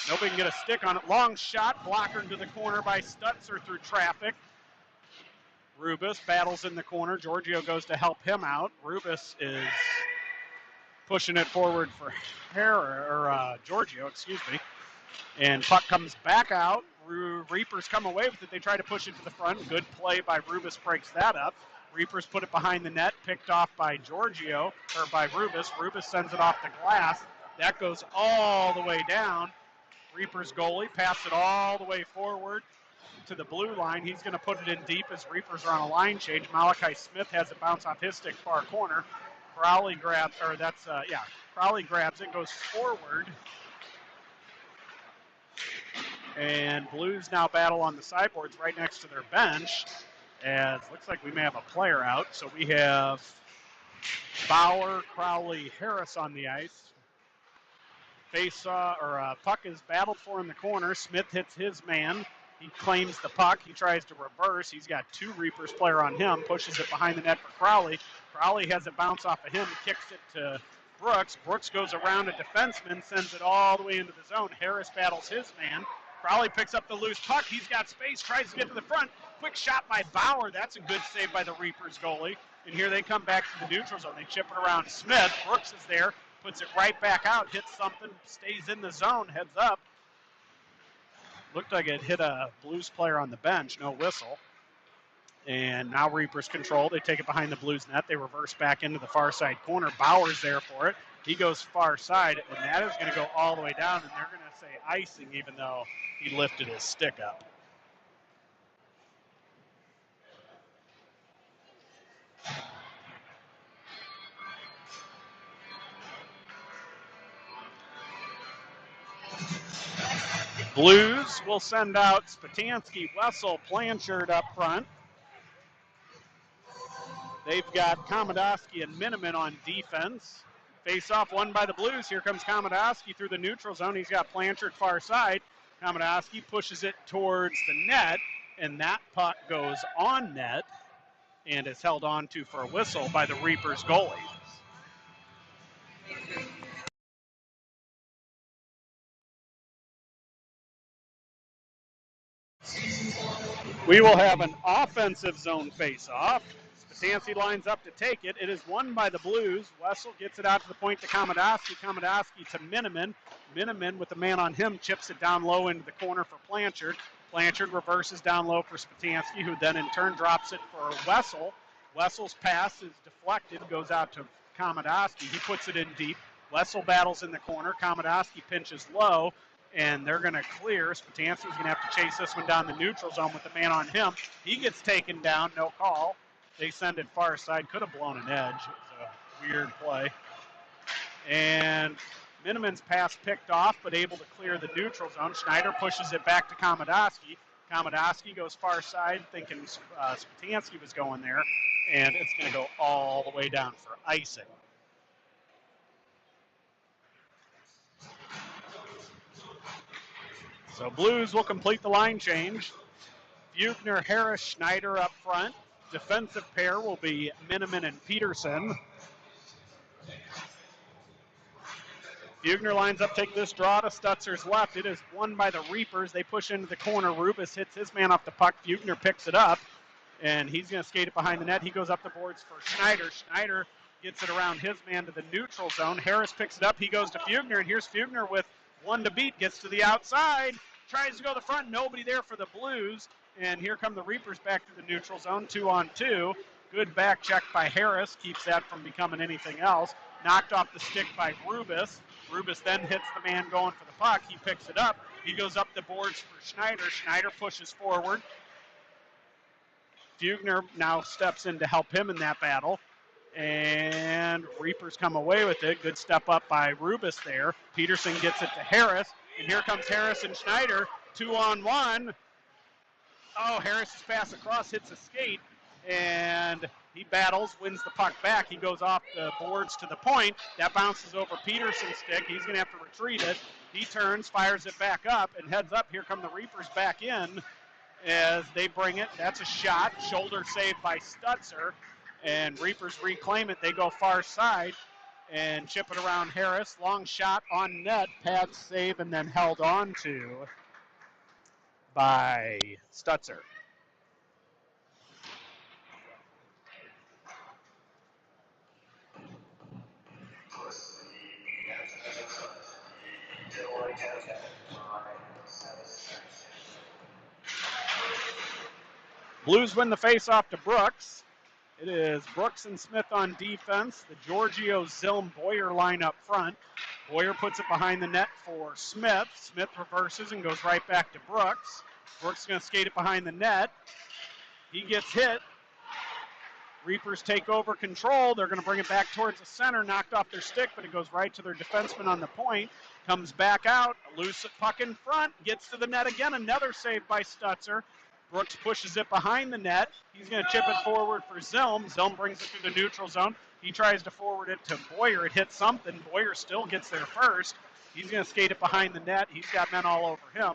Nobody can get a stick on it. Long shot. Blocker into the corner by Stutzer through traffic. Rubis battles in the corner. Giorgio goes to help him out. Rubis is pushing it forward for Giorgio, excuse me. And puck comes back out. Reapers come away with it. They try to push it to the front. Good play by Rubis, breaks that up. Reapers put it behind the net, picked off by Giorgio, or by Rubis. Rubis sends it off the glass. That goes all the way down. Reapers goalie passed it all the way forward to the blue line. He's going to put it in deep as Reapers are on a line change. Malachi Smith has it bounce off his stick far corner. Crowley grabs, Crowley grabs it, goes forward. And Blues now battle on the sideboards right next to their bench. As looks like we may have a player out. So we have Bauer, Crowley, Harris on the ice. Puck is battled for in the corner. Smith hits his man. He claims the puck. He tries to reverse. He's got two Reapers player on him. Pushes it behind the net for Crowley. Crowley has it bounce off of him. Kicks it to Brooks. Brooks goes around a defenseman. Sends it all the way into the zone. Harris battles his man. Crowley picks up the loose puck. He's got space. Tries to get to the front. Quick shot by Bauer. That's a good save by the Reapers goalie. And here they come back to the neutral zone. They chip it around Smith. Brooks is there. Puts it right back out. Hits something. Stays in the zone. Heads up. Looked like it hit a Blues player on the bench, no whistle. And now Reapers control. They take it behind the Blues net. They reverse back into the far side corner. Bauer's there for it. He goes far side, and that is going to go all the way down, and they're going to say icing even though he lifted his stick up. Blues will send out Spatansky, Wessel, Blanchard up front. They've got Komodowski and Miniman on defense. Face-off won by the Blues. Here comes Komodowski through the neutral zone. He's got Blanchard far side. Komodowski pushes it towards the net, and that puck goes on net and is held on to for a whistle by the Reapers goalie. We will have an offensive zone face-off. Spatansky lines up to take it. It is won by the Blues. Wessel gets it out to the point to Komodowski. Komodowski to Miniman. Miniman with the man on him chips it down low into the corner for Blanchard. Blanchard reverses down low for Spatansky, who then in turn drops it for Wessel. Wessel's pass is deflected, goes out to Komodowski. He puts it in deep. Wessel battles in the corner. Komodowski pinches low, and they're going to clear. Spatansky's going to have to chase this one down the neutral zone with the man on him. He gets taken down, no call. They send it far side. Could have blown an edge. It was a weird play. And Miniman's pass picked off, but able to clear the neutral zone. Schneider pushes it back to Komodowski. Komodowski goes far side, thinking Spatansky was going there, and it's going to go all the way down for icing. So Blues will complete the line change. Bugner, Harris, Schneider up front. Defensive pair will be Miniman and Peterson. Bugner lines up, take this draw to Stutzer's left. It is won by the Reapers. They push into the corner. Rubis hits his man off the puck. Bugner picks it up, and he's going to skate it behind the net. He goes up the boards for Schneider. Schneider gets it around his man to the neutral zone. Harris picks it up. He goes to Bugner, and here's Bugner with one to beat. Gets to the outside, tries to go to the front. Nobody there for the Blues, and here come the Reapers back to the neutral zone, 2-on-2. Good back check by Harris. Keeps that from becoming anything else. Knocked off the stick by Rubis. Rubis then hits the man going for the puck. He picks it up. He goes up the boards for Schneider. Schneider pushes forward. Bugner now steps in to help him in that battle. And Reapers come away with it. Good step up by Rubis there. Peterson gets it to Harris. And here comes Harris and Schneider. 2-on-1. Oh, Harris's pass across hits a skate. And he battles, wins the puck back. He goes off the boards to the point. That bounces over Peterson's stick. He's going to have to retrieve it. He turns, fires it back up, and heads up. Here come the Reapers back in as they bring it. That's a shot. Shoulder saved by Stutzer. And Reapers reclaim it. They go far side and chip it around Harris. Long shot on net. Pad save and then held on to by Stutzer. Blues win the face-off to Brooks. It is Brooks and Smith on defense. The Giorgio, Zilm, Boyer line up front. Boyer puts it behind the net for Smith. Smith reverses and goes right back to Brooks. Brooks is going to skate it behind the net. He gets hit. Reapers take over control. They're going to bring it back towards the center. Knocked off their stick, but it goes right to their defenseman on the point. Comes back out. A loose puck in front. Gets to the net again. Another save by Stutzer. Brooks pushes it behind the net. He's going to chip it forward for Zilm. Zilm brings it through the neutral zone. He tries to forward it to Boyer. It hits something. Boyer still gets there first. He's going to skate it behind the net. He's got men all over him.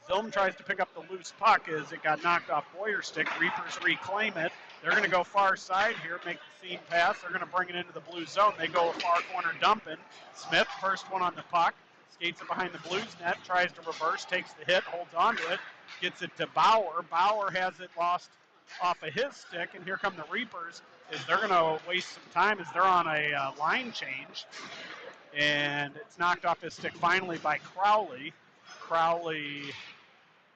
Zilm tries to pick up the loose puck as it got knocked off Boyer's stick. Reapers reclaim it. They're going to go far side here, make the seam pass. They're going to bring it into the blue zone. They go far corner dumping. Smith, first one on the puck, skates it behind the Blues net, tries to reverse, takes the hit, holds onto it, gets it to Bauer. Bauer has it lost off of his stick, and here come the Reapers. They're going to waste some time as they're on a line change. And it's knocked off his stick finally by Crowley. Crowley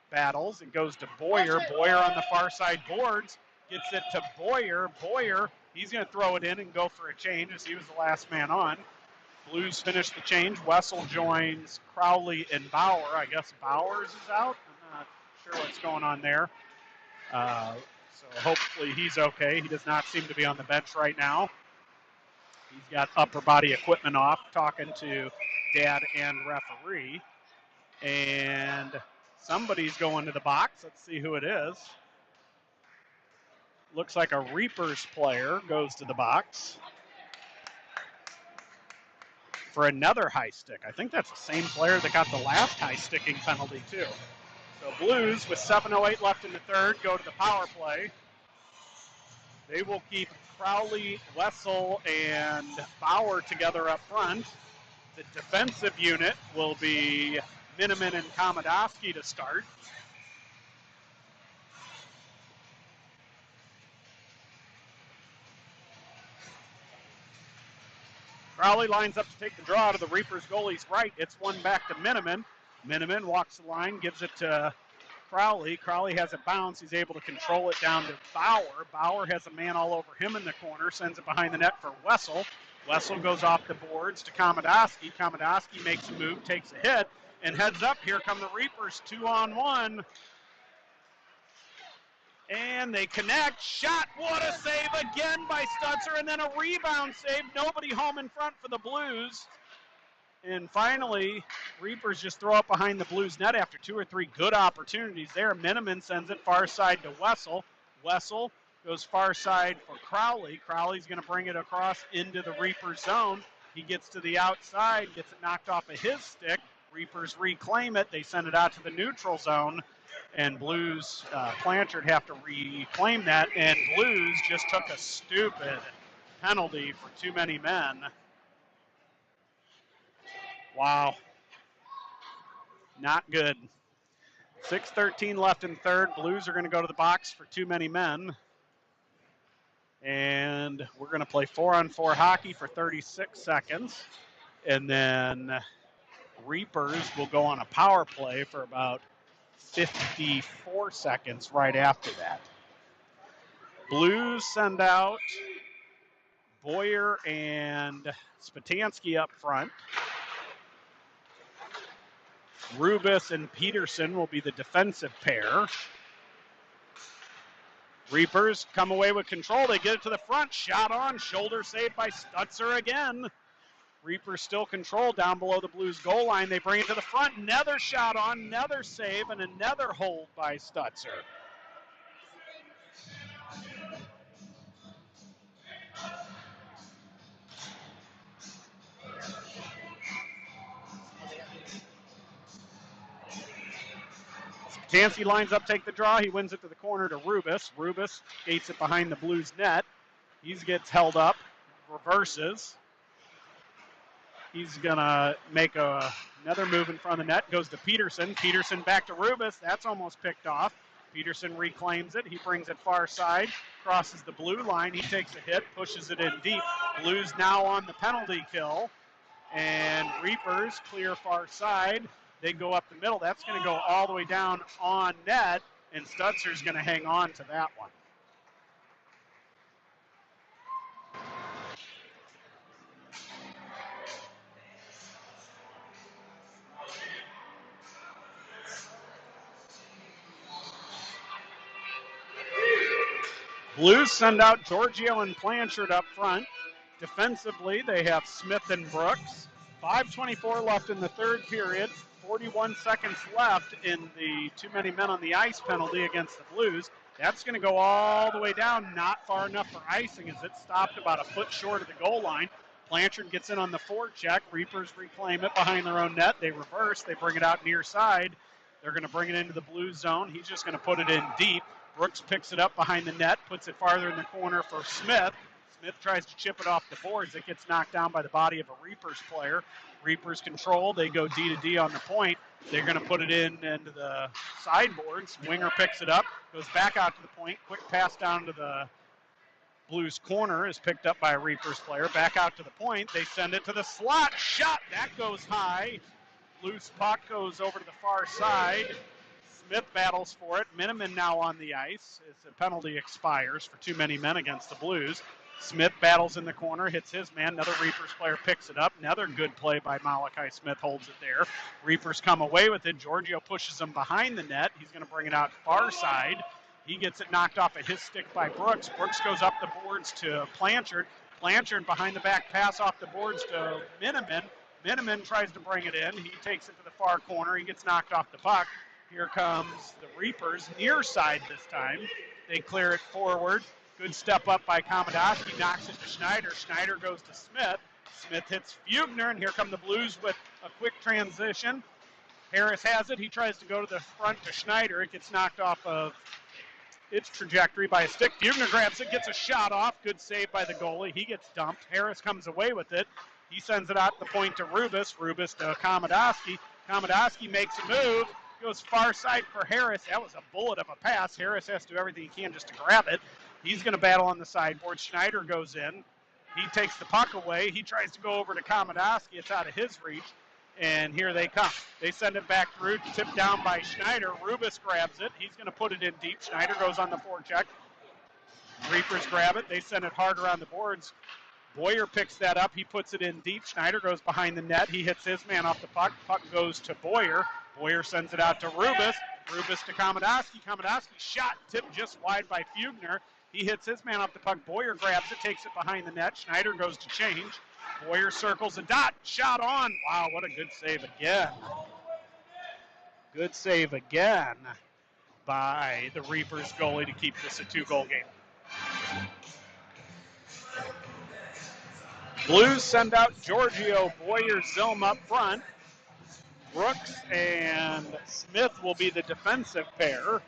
battles. It goes to Boyer. Boyer on the far side boards. Gets it to Boyer. Boyer, he's going to throw it in and go for a change as he was the last man on. Blues finish the change. Wessel joins Crowley and Bauer. I guess Bowers is out. I'm not sure what's going on there. So hopefully he's okay. He does not seem to be on the bench right now. He's got upper body equipment off, talking to dad and referee. And somebody's going to the box. Let's see who it is. Looks like a Reapers player goes to the box for another high stick. I think that's the same player that got the last high sticking penalty too. So Blues, with 7:08 left in the third, go to the power play. They will keep Crowley, Wessel, and Bauer together up front. The defensive unit will be Miniman and Komodowski to start. Crowley lines up to take the draw to the Reapers goalie's right. It's one back to Miniman. Miniman walks the line, gives it to Crowley. Crowley has it bounced. He's able to control it down to Bauer. Bauer has a man all over him in the corner, sends it behind the net for Wessel. Wessel goes off the boards to Komodoski. Komodoski makes a move, takes a hit, and heads up. Here come the Reapers, 2-on-1. And they connect. Shot. What a save again by Stutzer. And then a rebound save. Nobody home in front for the Blues. And finally, Reapers just throw up behind the Blues net after 2 or 3 good opportunities there. Miniman sends it far side to Wessel. Wessel goes far side for Crowley. Crowley's going to bring it across into the Reapers zone. He gets to the outside, gets it knocked off of his stick. Reapers reclaim it. They send it out to the neutral zone. And Blues, Blanchard have to reclaim that. And Blues just took a stupid penalty for too many men. Wow. Not good. 6:13 left in third. Blues are going to go to the box for too many men. And we're going to play 4-on-4 hockey for 36 seconds. And then Reapers will go on a power play for about 54 seconds right after that. Blues send out Boyer and Spatansky up front. Rubis and Peterson will be the defensive pair. Reapers come away with control. They get it to the front. Shot on. Shoulder saved by Stutzer again. Reapers still control down below the Blues goal line. They bring it to the front. Another shot on. Another save and another hold by Stutzer. Tansky lines up, take the draw. He wins it to the corner to Rubis. Rubis skates it behind the Blues net. He gets held up, reverses. He's going to make another move in front of the net. Goes to Peterson. Peterson back to Rubis. That's almost picked off. Peterson reclaims it. He brings it far side, crosses the blue line. He takes a hit, pushes it in deep. Blues now on the penalty kill. And Reapers clear far side. They go up the middle. That's going to go all the way down on net, and Stutzer's going to hang on to that one. Blues send out Giorgio and Blanchard up front. Defensively, they have Smith and Brooks. 5:24 left in the third period. 41 seconds left in the too many men on the ice penalty against the Blues. That's going to go all the way down, not far enough for icing as it stopped about a foot short of the goal line. Blanchard gets in on the forecheck. Reapers reclaim it behind their own net. They reverse. They bring it out near side. They're going to bring it into the Blues zone. He's just going to put it in deep. Brooks picks it up behind the net, puts it farther in the corner for Smith. Smith tries to chip it off the boards. It gets knocked down by the body of a Reapers player. Reapers control. They go D to D on the point. They're going to put it into the sideboards. Winger picks it up, goes back out to the point. Quick pass down to the Blues corner is picked up by a Reapers player. Back out to the point. They send it to the slot. Shot. That goes high. Loose puck goes over to the far side. Smith battles for it. Miniman now on the ice as the penalty expires for too many men against the Blues. Smith battles in the corner, hits his man. Another Reapers player picks it up. Another good play by Malachi Smith holds it there. Reapers come away with it. Giorgio pushes him behind the net. He's going to bring it out far side. He gets it knocked off of his stick by Brooks. Brooks goes up the boards to Blanchard. Blanchard behind the back pass off the boards to Miniman. Miniman tries to bring it in. He takes it to the far corner. He gets knocked off the puck. Here comes the Reapers, near side this time. They clear it forward. Good step up by Komodoski, knocks it to Schneider. Schneider goes to Smith. Smith hits Fugner, and here come the Blues with a quick transition. Harris has it. He tries to go to the front to Schneider. It gets knocked off of its trajectory by a stick. Fugner grabs it, gets a shot off. Good save by the goalie. He gets dumped. Harris comes away with it. He sends it out the point to Rubis. Rubis to Komodoski. Komodoski makes a move. Goes far side for Harris. That was a bullet of a pass. Harris has to do everything he can just to grab it. He's going to battle on the sideboard. Schneider goes in. He takes the puck away. He tries to go over to Komodoski. It's out of his reach. And here they come. They send it back through, tipped down by Schneider. Rubis grabs it. He's going to put it in deep. Schneider goes on the forecheck. Reapers grab it. They send it hard around the boards. Boyer picks that up. He puts it in deep. Schneider goes behind the net. He hits his man off the puck. Puck goes to Boyer. Boyer sends it out to Rubis. Rubis to Komodowski. Komodowski shot tipped just wide by Fugner. He hits his man off the puck. Boyer grabs it, takes it behind the net. Schneider goes to change. Boyer circles the dot. Shot on. Wow, what a good save again. Good save again by the Reapers goalie to keep this a 2-goal game. Blues send out Giorgio, Boyer, Zilm up front. Brooks and Smith will be the defensive pair.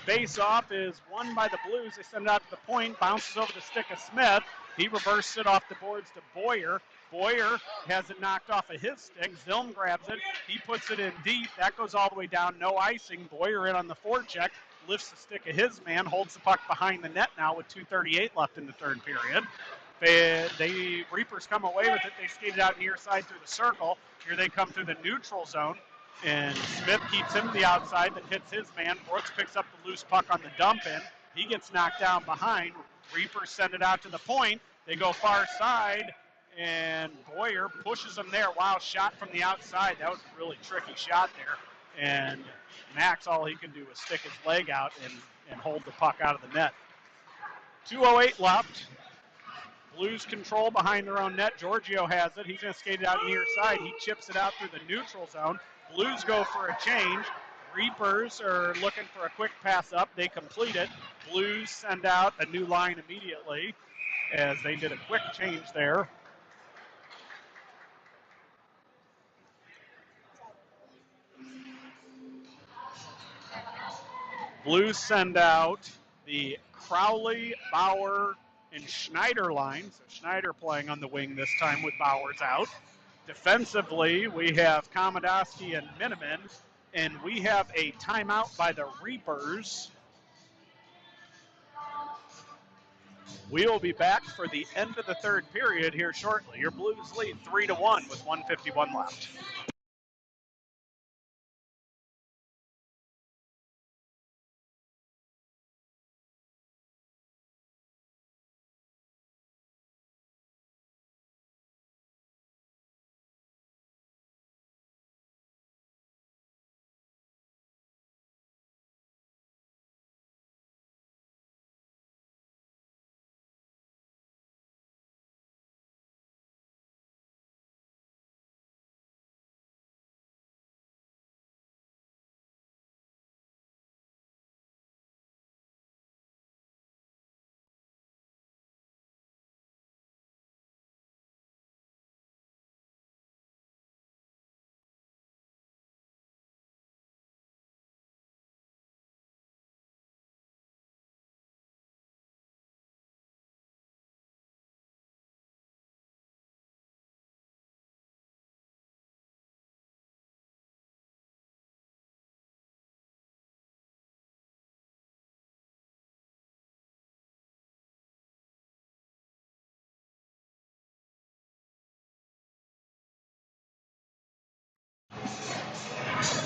Face-off is won by the Blues. They send it out to the point, bounces over the stick of Smith. He reverses it off the boards to Boyer. Boyer has it knocked off of his stick. Zilm grabs it. He puts it in deep. That goes all the way down. No icing. Boyer in on the forecheck. Lifts the stick of his man. Holds the puck behind the net now with 2:38 left in the third period. The Reapers come away with it. They skated out near side through the circle. Here they come through the neutral zone. And Smith keeps him to the outside that hits his man. Brooks picks up the loose puck on the dump in. He gets knocked down behind. Reapers send it out to the point. They go far side. And Boyer pushes them there. Wow, shot from the outside. That was a really tricky shot there. And Max, all he can do is stick his leg out and hold the puck out of the net. 2:08 left. Blues control behind their own net. Giorgio has it. He's going to skate it out near side. He chips it out through the neutral zone. Blues go for a change. Reapers are looking for a quick pass up. They complete it. Blues send out a new line immediately as they did a quick change there. Blues send out the Crowley, Bauer, and Schneider line. So Schneider playing on the wing this time with Bowers out. Defensively, we have Komodowski and Miniman, and we have a timeout by the Reapers. We'll be back for the end of the third period here shortly. Your Blues lead 3-1 with 1:51 left.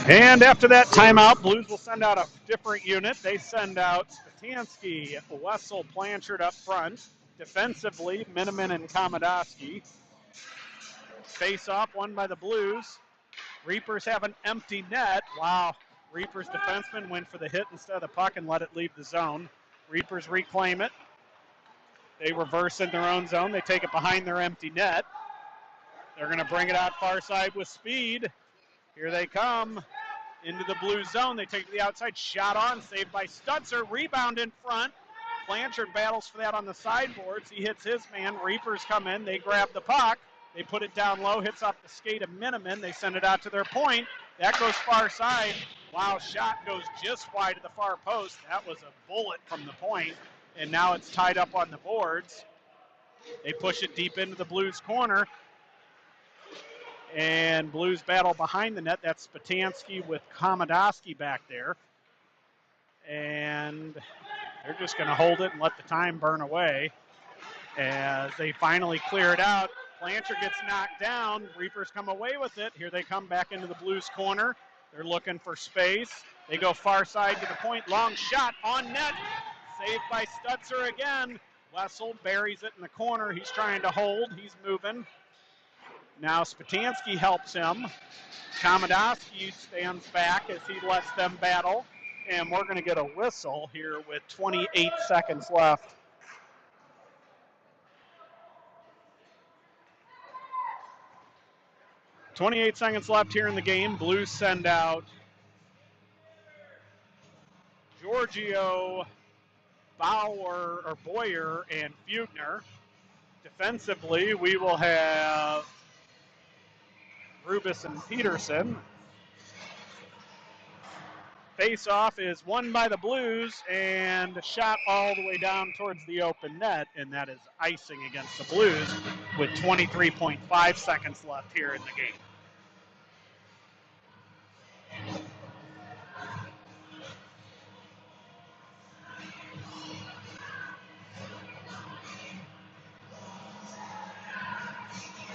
And after that timeout, Blues will send out a different unit. They send out Spatansky, Wessel, Blanchard up front. Defensively, Miniman and Komodowski. Face-off won by the Blues. Reapers have an empty net. Wow. Reapers defenseman went for the hit instead of the puck and let it leave the zone. Reapers reclaim it. They reverse in their own zone. They take it behind their empty net. They're going to bring it out far side with speed. Here they come into the blue zone. They take it to the outside. Shot on, saved by Stutzer. Rebound in front. Blanchard battles for that on the sideboards. He hits his man. Reapers come in. They grab the puck. They put it down low. Hits off the skate of Miniman. They send it out to their point. That goes far side. Wow, shot goes just wide of the far post. That was a bullet from the point. And now it's tied up on the boards. They push it deep into the Blues corner. And Blues battle behind the net. That's Spatansky with Komodowski back there. And they're just going to hold it and let the time burn away as they finally clear it out. Blanchard gets knocked down. Reapers come away with it. Here they come back into the Blues corner. They're looking for space. They go far side to the point. Long shot on net. Saved by Stutzer again. Wessel buries it in the corner. He's trying to hold. He's moving. Now Spatansky helps him. Komodowski stands back as he lets them battle. And we're going to get a whistle here with 28 seconds left. .28 seconds left here in the game. Blues send out Giorgio, Boyer, and Fugner. Defensively, we will have Rubis and Peterson. Face-off is won by the Blues and shot all the way down towards the open net, and that is icing against the Blues with 23.5 seconds left here in the game.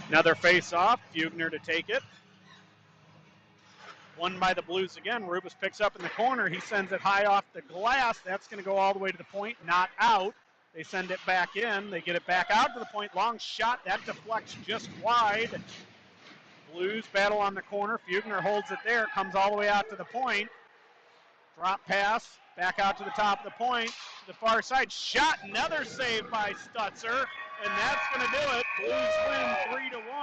Another face-off, Fugner to take it. Won by the Blues again. Rubis picks up in the corner. He sends it high off the glass. That's going to go all the way to the point, not out. They send it back in. They get it back out to the point. Long shot. That deflects just wide. Blues battle on the corner. Fugner holds it there. Comes all the way out to the point. Drop pass. Back out to the top of the point. To the far side. Shot. Another save by Stutzer. And that's going to do it. Blues win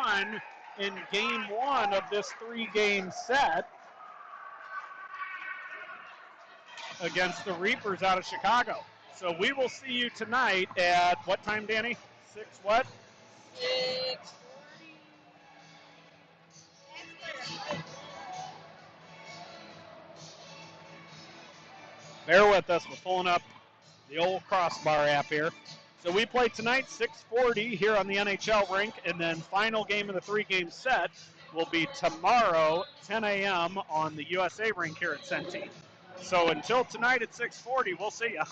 3-1 in game one of this three-game set against the Reapers out of Chicago. So we will see you tonight at what time, Danny? 6 what? 6:40. Bear with us. We're pulling up the old Crossbar app here. So we play tonight, 6:40 here on the NHL rink, and then final game of the three-game set will be tomorrow, 10 a.m. on the USA rink here at Centene. So until tonight at 6:40, we'll see ya.